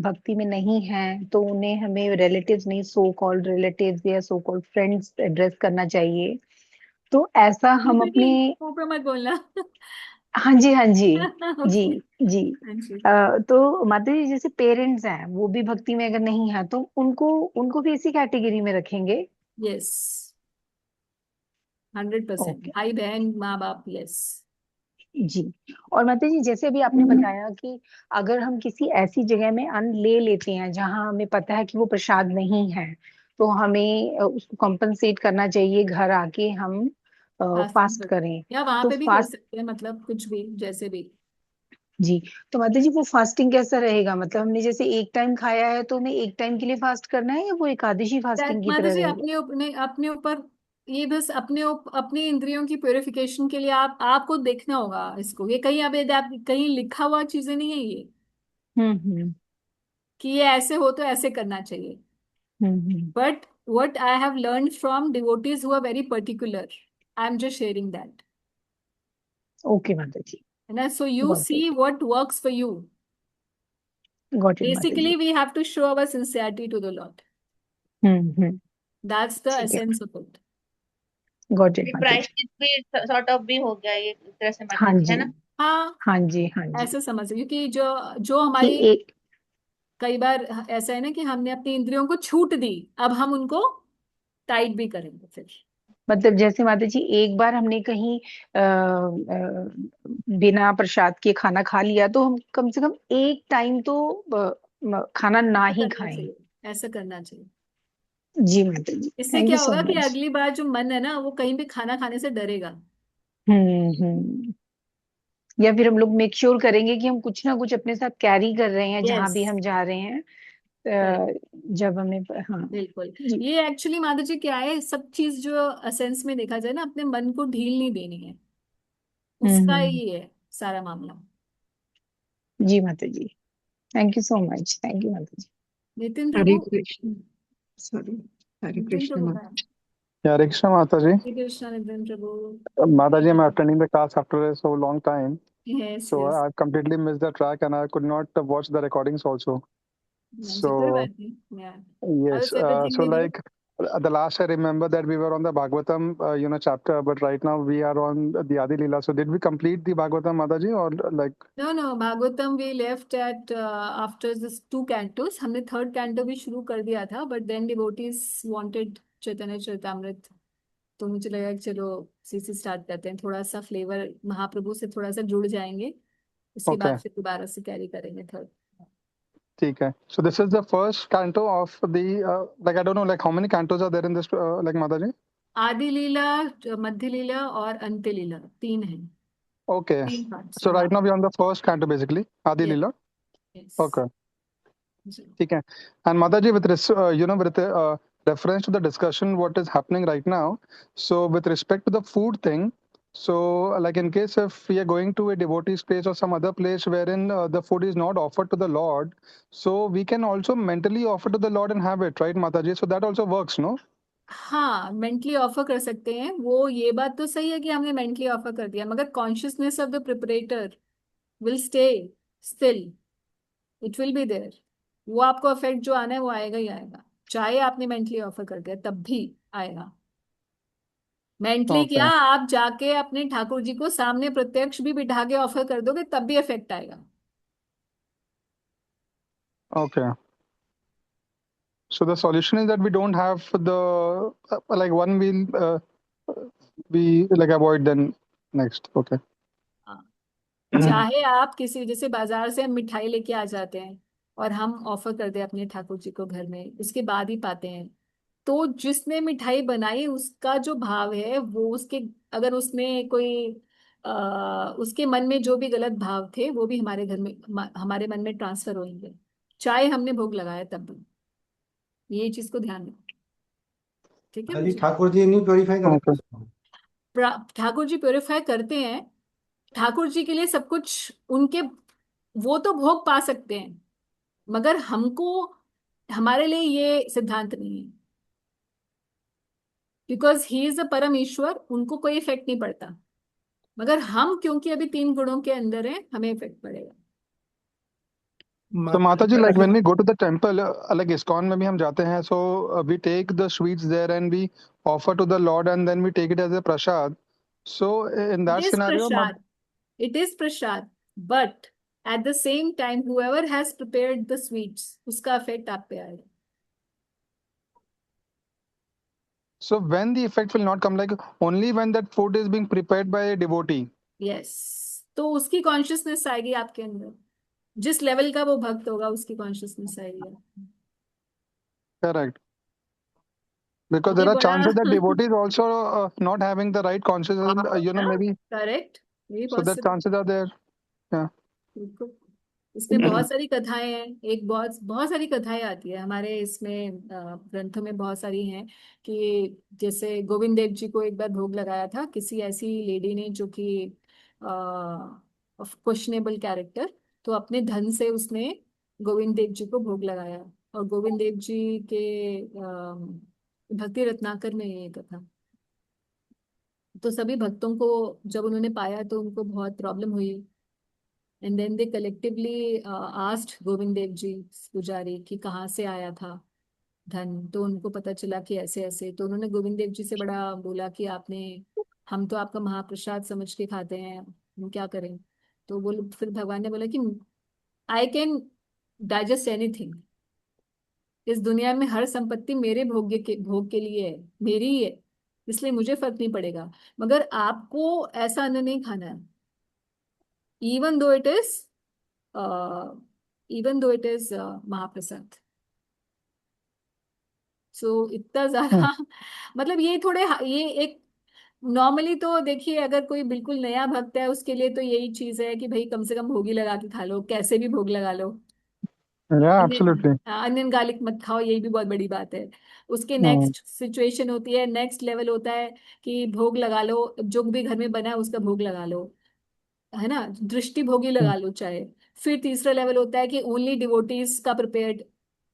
भक्ति में नहीं हैं तो उन्हें हमें रिलेटिव्स नहीं, सो कॉल्ड रिलेटिव्स या सो कॉल्ड फ्रेंड्स एड्रेस करना चाहिए। तो ऐसा हम नहीं अपने, नहीं, ऊपर मत बोलना। हाँ जी हाँ जी, जी ओके। जी। हाँ जी। तो माता जी, जैसे पेरेंट्स हैं वो भी भक्ति में अगर नहीं है तो उनको उनको भी इसी कैटेगरी में रखेंगे? यस, 100%। ओके भाई बहन माँ बाप, यस। जी। और माता जी, जैसे अभी आपने बताया कि अगर हम किसी ऐसी जगह में अन्न ले लेते हैं जहां हमें पता है कि वो प्रसाद नहीं है, तो हमें उसको कॉम्पनसेट करना चाहिए, घर आके हम फास्टिंग फास्ट कर, करें। या वहां तो पे भी कर फास्ट, सकते हैं, मतलब कुछ भी जैसे भी। जी, तो माता जी वो फास्टिंग कैसा रहेगा? मतलब हमने जैसे एक टाइम खाया है तो हमें एक टाइम के लिए फास्ट करना है, या वो एकादशी फास्टिंग की माता तरह जी रहेगा? अपने ऊपर, ये बस अपनी इंद्रियों की प्योरिफिकेशन के लिए आपको देखना होगा इसको। ये कहीं अब कहीं लिखा हुआ चीजें नहीं है ये हम्म। कि ये ऐसे हो तो ऐसे करना चाहिए। Hmm. But what I have learned from devotees who are very particular, I'm just sharing that. Okay माता जी, And so you got see it, what works for you. Got it माता जी। Basically, we have to show our sincerity to the Lord. Hmm. That's the ठीक है, essence of it. Got it माता जी। प्रायश्चित भी sort of भी हो गया ये एक तरह से माता हाँ जी, जी, है ना? हाँ, हाँ जी, हाँ जी। ऐसे समझ, क्योंकि जो जो कि हमारी एक कई बार ऐसा है ना कि हमने अपनी इंद्रियों को छूट दी, अब हम उनको टाइट भी करेंगे फिर। मतलब जैसे माता जी एक बार हमने कहीं बिना प्रसाद के खाना खा लिया तो हम कम से कम एक टाइम तो खाना ना ऐसा ही करना खाएं। चाहिए, ऐसा करना चाहिए। जी माता जी, इससे थैंक यू क्या सो होगा कि मच। अगली बार जो मन है ना वो कहीं भी खाना खाने से डरेगा। हम्म। या फिर हम लोग मेक श्योर करेंगे कि हम कुछ ना कुछ अपने साथ कैरी कर रहे हैं जहां यस, भी हम जा रहे हैं। करेक्ट, जब हमें हाँ बिल्कुल। जी। ये एक्चुअली माता जी क्या है, सब चीज जो असेंस में देखा जाए ना, अपने मन को ढील नहीं देनी है, उसका हम्म। ही है सारा मामला। जी माता जी, thank you so much, thank you माता जी। नितिन Hare प्रभु, Krishna. Sorry. Hare Nitin Krishna, प्रभु ma'am. का है। Hare Krishna Mataji. Shri Krishna Nitin Prabhu. Mataji, I'm attending the class after so long time. Yes So yes, I've completely missed the track and I could not watch the recordings also. जी कोई So, बात नहीं, yeah, I yes. was everything So with you. like the last I remember that we were on the Bhagavatam, chapter, but right now we are on the Adi Leela. So did we complete the Bhagavatam, Mataji, or like? No no, Bhagavatam we left at after this 2 cantos, हमने third canto भी शुरू कर दिया था, but then devotees wanted Chaitanya Charitamrita, तो मुझे लगा कि चलो सीसी स्टार्ट करते हैं, थोड़ा सा फ्लेवर महाप्रभु से थोड़ा सा जुड़ जाएंगे, उसके बाद Okay, फिर दोबारा से कैरी करेंगे थर्ड। ठीक है. So this is the first canto of the like I don't know like how many cantos are there in this like Mataji? आदि लीला, मध्य लीला और अंत्य लीला, 3 है, Okay. 3 पार्ट्स So है, हाँ। right now we're on the first canto basically, Adi yes Leela. Yes Okay. जी। ठीक है. And Mataji, with reference to the discussion, what is happening right now. So with respect to the food thing, so like in case if we are going to a devotee's place or some other place wherein the food is not offered to the Lord, so we can also mentally offer to the Lord and have it, right, Mataji? So that also works, no? हाँ, mentally offer कर सकते हैं वो, ये बात तो सही है कि हमने मेंटली ऑफर कर दिया, मगर consciousness of the preparer will stay still, it will be there, वो आपको अफेक्ट जो आना है वो आएगा ही आएगा, चाहे आपने मेंटली ऑफर कर दिया तब भी आएगा। मेंटली क्या, Okay. आप जाके अपने ठाकुर जी को सामने प्रत्यक्ष भी बिठा के ऑफर कर दोगे तब भी इफेक्ट आएगा। Okay. So the solution is that we don't have the like one we'll we like avoid then next. Okay. हाँ, चाहे आप किसी, जैसे बाजार से हम मिठाई लेके आ जाते हैं और हम ऑफर कर दे अपने ठाकुर जी को घर में, उसके बाद ही पाते हैं, तो जिसने मिठाई बनाई उसका जो भाव है वो उसके, अगर उसने कोई उसके मन में जो भी गलत भाव थे वो भी हमारे घर में हमारे मन में ट्रांसफर होंगे, चाहे हमने भोग लगाया तब भी, ये चीज को ध्यान रखो, ठीक है अभी बच्चे। ठाकुर जी नहीं प्योरीफाई करते Okay. उसको? ठाकुर जी प्योरीफाई करते हैं, ठाकुर जी के लिए सब कुछ उनके, वो तो भोग पा सकते हैं, मगर हमको, हमारे लिए ये सिद्धांत नहीं है, बिकॉज ही इज अ परम ईश्वर, उनको कोई इफेक्ट नहीं पड़ता, मगर हम क्योंकि अभी 3 गुणों के अंदर हैं हमें इफेक्ट पड़ेगा। So Mataji, like अच्छा, when we go to the temple, like ISKCON में भी हम जाते हैं, so we take the sweets there and we offer to the Lord and then we take it as a prasad. So in it that is scenario, prasad, it is prasad, but at the same time whoever has prepared the sweets, उसका effect आप पे आएगा। so when the effect will not come, like only when that food is being prepared by a devotee. Yes, तो उसकी consciousness आएगी आपके अंदर, जिस लेवल का वो भक्त होगा उसकी कॉन्शियसनेस आएगी। Correct. Because ये there are बड़ा chances that devotees also not having the right consciousness, maybe. Correct, यही So that possible, chances are there. Yeah. बिल्कुल। इसमें बहुत सारी कथाएं हैं, एक बहुत बहुत सारी कथाएं आती है हमारे इसमें ग्रंथों में, बहुत सारी हैं कि जैसे गोविंद देव जी को एक बार भोग लगाया था किसी ऐसी लेडी ने जो कि क्वेश्चनेबल कैरेक्टर, तो अपने धन से उसने गोविंद देव जी को भोग लगाया, और गोविंद देव जी के भक्ति रत्नाकर में ये कथा, तो सभी भक्तों को जब उन्होंने पाया तो उनको बहुत प्रॉब्लम हुई, and then they collectively asked Govind Dev ji पुजारी कि कहाँ से आया था, धन। तो उनको पता चला कि ऐसे ऐसे, तो उन्होंने गोविंद देव जी से बड़ा बोला कि आपने, हम तो आपका महाप्रसाद समझ के खाते हैं, हम क्या करें। तो फिर भगवान ने बोला कि आई कैन डाइजेस्ट एनीथिंग। इस दुनिया में हर संपत्ति मेरे भोग के लिए है, मेरी ही है, इसलिए मुझे फर्क नहीं पड़ेगा। मगर आपको ऐसा अन्न नहीं खाना है, even though it is even though it is महाप्रसाद। सो इतना Hmm. ज्यादा मतलब ये थोड़े, ये एक, नॉर्मली तो देखिए अगर कोई बिल्कुल नया भक्त है उसके लिए तो यही चीज है कि भाई कम से कम भोग ही लगा के खा लो, कैसे भी भोग लगा लो। Yeah, onion absolutely. Onion garlic मत खाओ, यही भी बहुत बड़ी बात है। उसके Hmm. नेक्स्ट सिचुएशन होती है, नेक्स्ट लेवल होता है कि भोग लगा लो, जो भी घर में बना है उसका भोग लगा लो, है ना, दृष्टि भोग ही Hmm. लगा लो चाहे। फिर तीसरा लेवल होता है कि ओनली डिवोटीज का प्रिपेयर्ड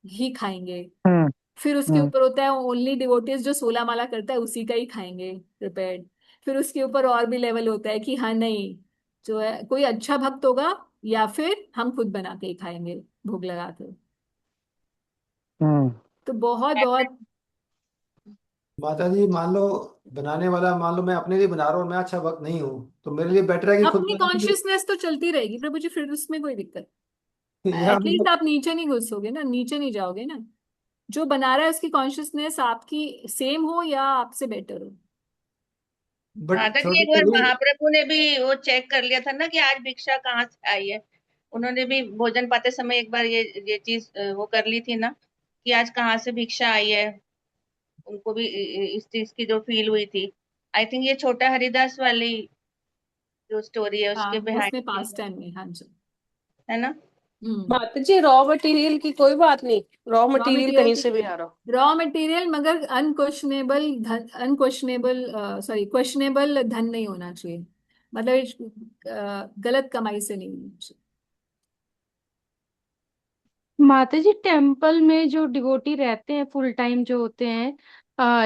ही खाएंगे। Hmm. फिर उसके Hmm. ऊपर होता है ओनली डिवोटीज जो 16 माला करता है उसी का ही खाएंगे प्रिपेयर्ड। फिर उसके ऊपर और भी लेवल होता है कि हाँ नहीं, जो है कोई अच्छा भक्त होगा, या फिर हम खुद बना के ही खाएंगे भोग लगा के। Hmm. तो बहुत बहुत माता जी मान लो, बनाने वाला मान लो मैं अपने लिए बना रहा हूँ, मैं अच्छा वक्त नहीं हूँ, तो मेरे लिए बेटर है कि खुद अपनी बना के कॉन्शियसनेस तो चलती रहेगी प्रभु जी, फिर उसमें कोई दिक्कत, या एटलीस्ट मतलब। आप नीचे नहीं घुसोगे ना, नीचे नहीं जाओगे ना। जो बना रहा है उसकी कॉन्शियसनेस आपकी सेम हो या आपसे बेटर हो। बट माता जी थोड़ा एक बार कभी। महाप्रभु ने भी वो चेक कर लिया था ना कि आज भिक्षा कहाँ से आई है। उन्होंने भी भोजन पाते समय एक बार ये चीज वो कर ली थी ना, कि आज कहाँ से भिक्षा आई है। उनको भी इस चीज की जो फील हुई थी। आई थिंक ये छोटा हरिदास वाली जो स्टोरी है हाँ उसके उसमें बिहाइंड पास टाइम में, हाँ जी। है ना। हम्म। माता जी रॉ मटेरियल की कोई बात नहीं, रॉ रॉ मटेरियल कहीं से भी मटेरियल, आ रहा हो। रॉ मटेरियल मगर अनक्वेश्चनेबल धन, अनक्वेश्चनेबल सॉरी क्वेश्चनेबल धन नहीं होना चाहिए, मतलब गलत कमाई से नहीं होना चाहिए। माता जी टेम्पल में जो डिवोटी रहते हैं फुल टाइम जो होते हैं,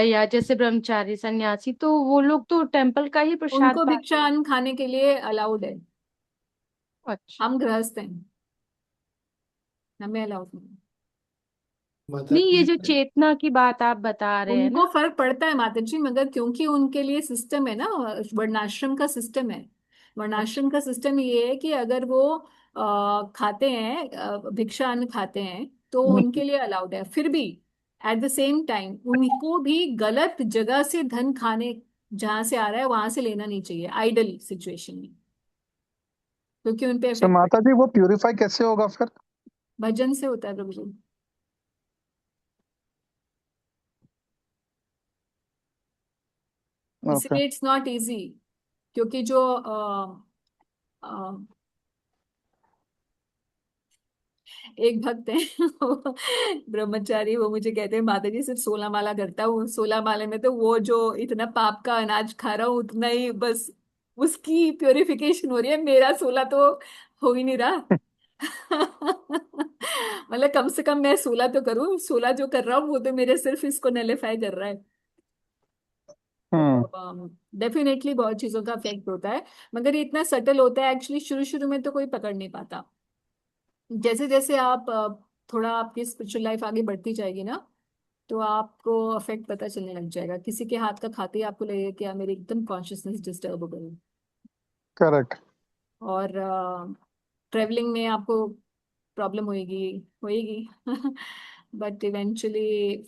या जैसे ब्रह्मचारी सन्यासी, तो वो लोग तो टेम्पल का ही प्रसाद उनको पाते भिक्षा हैं। अन्न खाने के लिए अलाउड है। अच्छा। हम गृहस्थ हैं, हमें अलाउड नहीं। माता नहीं, ये जी। जो चेतना की बात आप बता रहे हैं उनको ना। फर्क पड़ता है माता जी, मगर क्योंकि उनके लिए सिस्टम है ना, वर्णाश्रम का सिस्टम है। अच्छा। वर्णाश्रम का सिस्टम ये है कि अगर वो खाते हैं, भिक्षा अन्न खाते हैं, तो उनके लिए अलाउड है। फिर भी एट द सेम टाइम उनको भी गलत जगह से धन खाने, जहां से आ रहा है वहां से लेना नहीं चाहिए आइडल सिचुएशन में, क्योंकि उन पे So इफेक्ट माता पड़ता जी वो प्यूरिफाई कैसे होगा फिर? है। भजन से होता है प्रभु जी। Okay. इसलिए इट्स नॉट इजी, क्योंकि जो एक भक्त है वो ब्रह्मचारी, वो मुझे कहते हैं माता जी सिर्फ 16 माला करता हूँ, 16 माले में तो वो जो इतना पाप का अनाज खा रहा हूँ उतना ही बस उसकी प्योरिफिकेशन हो रही है, मेरा 16 तो हो ही नहीं रहा। मतलब कम से कम मैं 16 तो करूँ, 16 जो कर रहा हूँ वो तो मेरे सिर्फ इसको नलीफाई कर रहा है। Hmm. तो डेफिनेटली बहुत चीजों का इफेक्ट होता है, मगर ये इतना सटल होता है एक्चुअली, शुरू शुरू में तो कोई पकड़ नहीं पाता। जैसे जैसे आप थोड़ा आपकी स्पिरिचुअल लाइफ आगे बढ़ती जाएगी ना, तो आपको अफेक्ट पता चलने लग जाएगा, किसी के हाथ का खाते ही आपको लगेगा कि यार मेरी एकदम कॉन्शियसनेस डिस्टर्ब हो गई। Correct. और ट्रेवलिंग में आपको प्रॉब्लम होएगी, होएगी। बट इवेंचुअली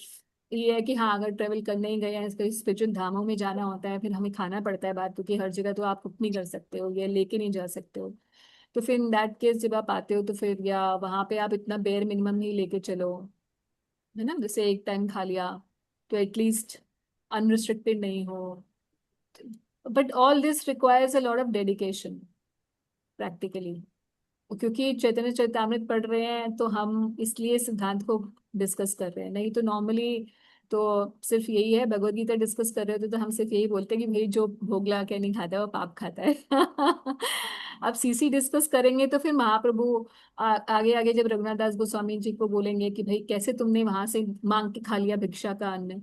ये है कि हाँ, अगर ट्रेवल करने ही गए हैं, कहीं स्पिरिचुअल धामों में जाना होता है, फिर हमें खाना पड़ता है बात, क्योंकि हर जगह तो आप कुक नहीं कर सकते हो या लेके नहीं जा सकते हो। तो फिर इन दैट केस जब आप आते हो तो फिर, या वहां पे आप इतना बेयर मिनिमम ही लेके चलो, है ना, जैसे एक टाइम खा लिया, तो एटलीस्ट अनरिस्ट्रिक्टेड नहीं हो। But all this requires a lot of dedication practically, क्योंकि चैतन्य चरितामृत पढ़ रहे हैं तो हम इसलिए इस सिद्धांत को डिस्कस कर रहे हैं, नहीं तो नॉर्मली तो सिर्फ यही है, भगवत गीता डिस्कस कर रहे होते तो हम सिर्फ यही बोलते हैं कि भाई जो भोग ला के नहीं खाता है वो पाप खाता है। अब सीसी डिस्कस करेंगे तो फिर महाप्रभु आगे आगे जब रघुनाथ दास गोस्वामी जी को बोलेंगे कि भाई कैसे तुमने वहां से मांग के खा लिया भिक्षा का अन्न,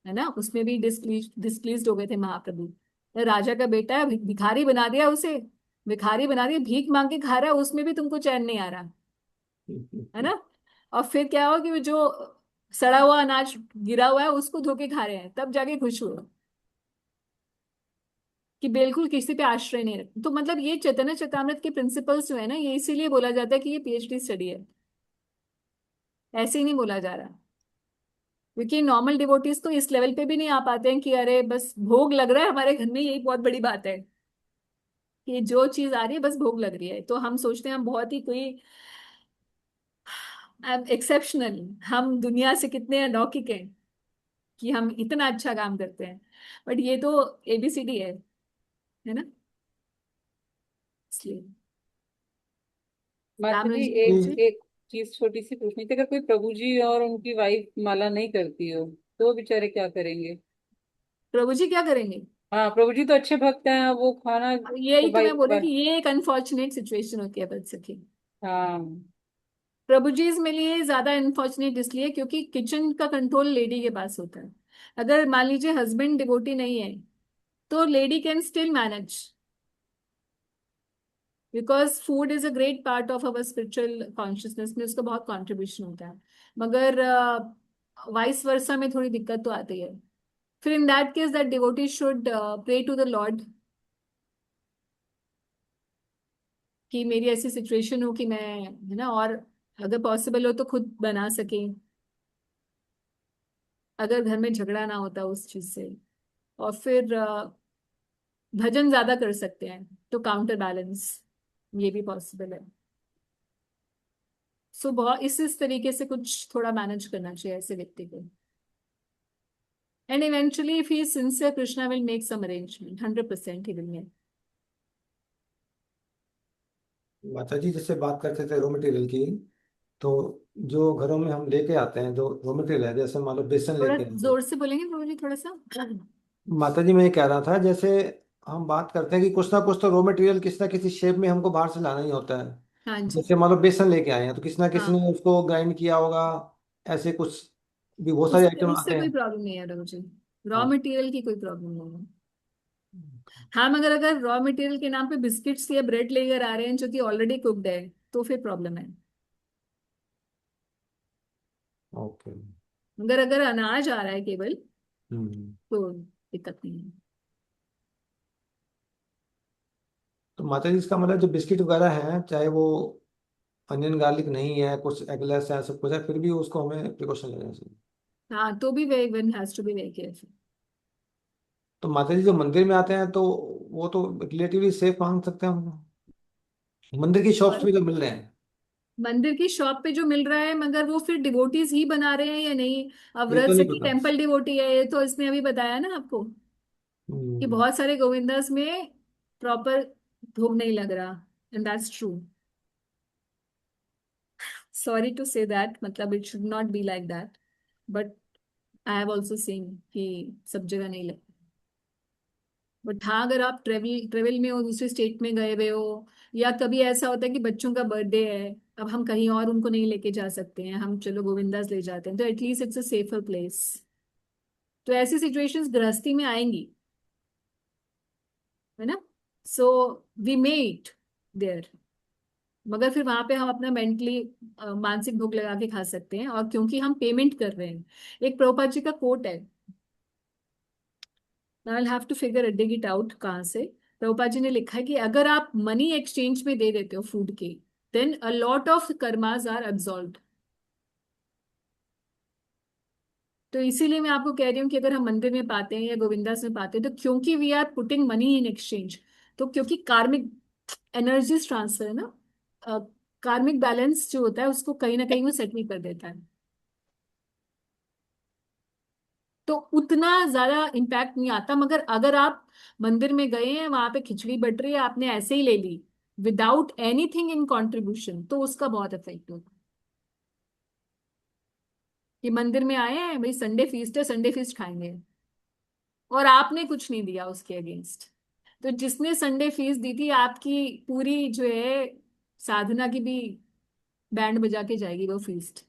है ना, उसमें भी डिस्प्लीज्ड हो गए थे महाप्रभु। राजा का बेटा है, भिखारी बना दिया उसे, भिखारी बना दिया, भीख मांग के खा रहा है, उसमें भी तुमको चैन नहीं आ रहा, है ना। और फिर क्या हो कि वो जो सड़ा हुआ अनाज गिरा हुआ है उसको धो के खा रहे हैं, तब जाके खुश हुए कि बिल्कुल किसी पे आश्रय नहीं रख। तो मतलब ये चैतन्य चैतामृत के प्रिंसिपल्स जो है ना, ये इसीलिए बोला जाता है कि ये पीएचडी स्टडी है, ऐसे ही नहीं बोला जा रहा। क्योंकि नॉर्मल डिवोटीज तो इस लेवल पे भी नहीं आ पाते हैं कि अरे बस भोग लग रहा है हमारे घर में, यही बहुत बड़ी बात है कि जो चीज आ रही है बस भोग लग रही है। तो हम सोचते हैं हम बहुत ही कोई एक्सेप्शनल, हम दुनिया से कितने अलौकिक हैं कि हम इतना अच्छा काम करते हैं। बट ये तो एबीसीडी है ना, इसलिए। माता राम जी रंजन एक जी। एक चीज छोटी सी पूछनी थी, अगर कोई प्रभु जी और उनकी वाइफ माला नहीं करती हो तो वो बेचारे क्या करेंगे? प्रभु जी क्या करेंगे? हाँ, प्रभु जी तो अच्छे भक्त हैं, वो खाना अब तो यही तो भाई मैं बोल रही कि ये एक अनफॉर्चुनेट सिचुएशन होती है बच सके। हाँ। प्रभु जी में लिए ज्यादा अनफॉर्चुनेट इसलिए क्योंकि किचन का कंट्रोल लेडी के पास होता है। अगर मान लीजिए हस्बैंड डिवोटी नहीं है तो lady can still manage, because food is a great part of our spiritual consciousness में उसका बहुत कंट्रीब्यूशन होता है। मगर वाइस वर्सा में थोड़ी दिक्कत तो आती है। फिर in that case that devotee should pray to the lord कि मेरी ऐसी सिचुएशन हो कि मैं, है ना, और अगर पॉसिबल हो तो खुद बना सके, अगर घर में झगड़ा ना होता उस चीज से। और फिर भजन ज्यादा कर सकते हैं तो काउंटर बैलेंस, ये भी पॉसिबल है। सो बहुत इस तरीके से कुछ थोड़ा मैनेज करना चाहिए ऐसे व्यक्ति को। And eventually if he is sincere Krishna will make some arrangement, 100% he will make. माता जी जैसे बात करते थे रॉ मटेरियल की, तो जो घरों में हम लेके आते हैं जो रॉ मटेरियल है, जैसे मान लो बेसन थोड़ा लेके आते हैं। जोर से बोलेंगे प्रभु जी थोड़ा सा? माता जी मैं ये कह रहा था, जैसे हम बात करते हैं कि कुछ ना कुछ तो रॉ मटेरियल किसी ना किसी शेप में हमको बाहर से लाना ही होता है। हाँ जी। जैसे मान लो बेसन लेके आए हैं तो किसी ना किसी हाँ, ने उसको ग्राइंड किया होगा, ऐसे कुछ भी बहुत सारे उससे आइटम उससे आते कोई हैं। प्रॉब्लम नहीं है प्रभु जी, रॉ हाँ। मटेरियल की कोई प्रॉब्लम नहीं है। हाँ, मगर अगर रॉ मटेरियल के नाम पे बिस्किट्स या ब्रेड लेकर आ रहे हैं जो कि ऑलरेडी कुक्ड है तो फिर प्रॉब्लम है। ओके। मगर अगर अनाज आ रहा है केवल हम्म। तो दिक्कत नहीं है। तो माता जी इसका मतलब जो बिस्किट वगैरह हैं, चाहे वो अनियन गार्लिक नहीं है, कुछ एगलेस है, सब कुछ है, फिर भी उसको हमें प्रिकॉशन लेना चाहिए। हाँ, तो भी वे one has to be very careful. तो माता जी जो मंदिर में आते हैं तो वो तो रिलेटिवली सेफ मांग सकते हैं हम, मंदिर की शॉप्स और में जो मिल रहे हैं। मंदिर की शॉप पे जो मिल रहा है, मगर वो फिर डिवोटीज ही बना रहे हैं या नहीं? अब ये व्रत तो नहीं सखी पता। टेम्पल डिवोटी है, ये तो इसने अभी बताया ना आपको कि हम्म। बहुत सारे गोविंदास में प्रॉपर भोग नहीं लग रहा। And that's true, sorry to say that, मतलब it should not be like that, but I have also seen कि सब जगह नहीं लगता। बट हाँ, अगर आप ट्रेवल ट्रेवल में हो, दूसरे स्टेट में गए हुए हो, या कभी ऐसा होता है कि बच्चों का बर्थडे है, अब हम कहीं और उनको नहीं लेके जा सकते हैं, हम चलो गोविंदास ले जाते हैं, तो at least it's a safer place. तो ऐसी सिचुएशंस गृहस्थी में आएंगी, है ना। So we may it there, मगर फिर वहां पे हम अपना मेंटली मानसिक भोग लगा के खा सकते हैं, और क्योंकि हम पेमेंट कर रहे हैं। एक प्रभुपाद जी का कोट है, I will have to figure dig it out कहाँ से। प्रभुपाद जी ने लिखा है कि अगर आप मनी एक्सचेंज में दे देते हो फूड के, then a lot of karmas are absolved. तो इसीलिए मैं आपको कह रही हूँ कि अगर हम मंदिर में पाते हैं या गोविंदास में पाते हैं, तो क्योंकि we are putting money in exchange, तो क्योंकि कार्मिक एनर्जीज ट्रांसफर है ना, कार्मिक बैलेंस जो होता है उसको कहीं ना कहीं वो सेटल कर देता है। तो उतना ज्यादा इम्पैक्ट नहीं आता। मगर अगर आप मंदिर में गए हैं, वहां पे खिचड़ी बट रही है, आपने ऐसे ही ले ली विदाउट एनीथिंग इन कंट्रीब्यूशन, तो उसका बहुत इफेक्ट होता है। कि मंदिर में आए हैं भाई, संडे फीस्ट है, संडे फीस्ट खाएंगे, और आपने कुछ नहीं दिया उसके अगेंस्ट, तो जिसने संडे फीस दी थी आपकी पूरी जो है साधना की भी बैंड बजा के जाएगी वो फीस्ट।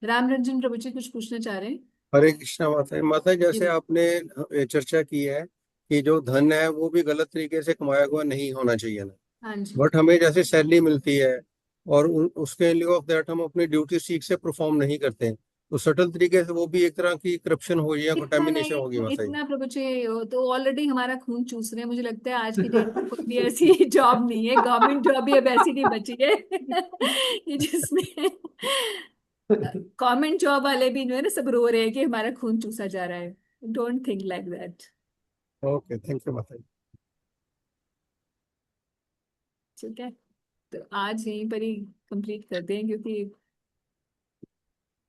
राम रंजन प्रभु जी कुछ पूछना चाह रहे हैं? हरे कृष्णा माता, माता जी जैसे आपने चर्चा की है कि जो धन है वो भी गलत तरीके से कमाया हुआ नहीं होना चाहिए ना, हाँ जी। बट हमें जैसे सैलरी मिलती है और उसके लियो ऑफ दैट हम अपनी ड्यूटी ठीक से परफॉर्म नहीं करते हैं, तो सटल तरीके से वो भी एक तरह की करप्शन होगी या इतना कंटेमिनेशन नहीं, होगी माता जी। इतना प्रभु जी, तो ऑलरेडी हमारा खून चूस रहे हैं। मुझे लगता है आज की डेट में कोई भी ऐसी जॉब नहीं है, गवर्नमेंट जॉब भी अब ऐसी नहीं बची है कि जिसमें गवर्नमेंट जॉब वाले भी जो है ना, सब रो रहे हैं कि हमारा खून चूसा जा रहा है। Don't think like that. Okay, thank you माता जी। ठीक है, तो आज यहीं पर ही कंप्लीट करते हैं, क्योंकि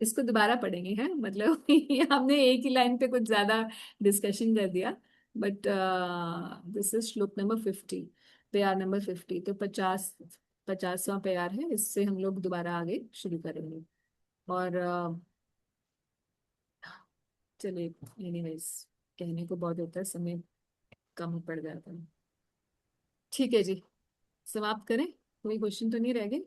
इसको दोबारा पढ़ेंगे हैं, मतलब हमने एक ही लाइन पे कुछ ज्यादा डिस्कशन कर दिया। बट दिस इज श्लोक नंबर 50, पेयर नंबर 50। तो 50वां पेयर है, इससे हम लोग दोबारा आगे शुरू करेंगे। और चलिए, एनीवेज कहने को बहुत होता है, समय कम पड़ जाता है। ठीक है जी, समाप्त करें। कोई क्वेश्चन तो नहीं रह गए?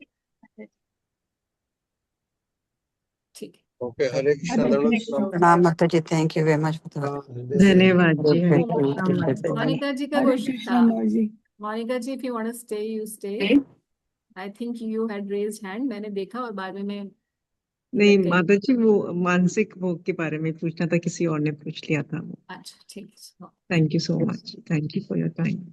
ठीक है। ओके, हरे कृष्णा, हरे दंडवत कृष्णा। प्रणाम। Pranam Mataji, thank you very much for the हाँ, हृदय से धन्यवाद जी, हरे great कृष्णा माता जी। मोनिका जी का हरे क्वेश्चन कृष्णा था। माँ जी। Monika ji, if you want to stay you stay. I think you had raised hand, मैंने देखा और बाद में मैं नहीं लग गई। माता जी, वो मानसिक भोग के बारे में पूछना था, किसी और ने पूछ लिया था वो। अच्छा, ठीक है। Thank you so much, thank you for your time.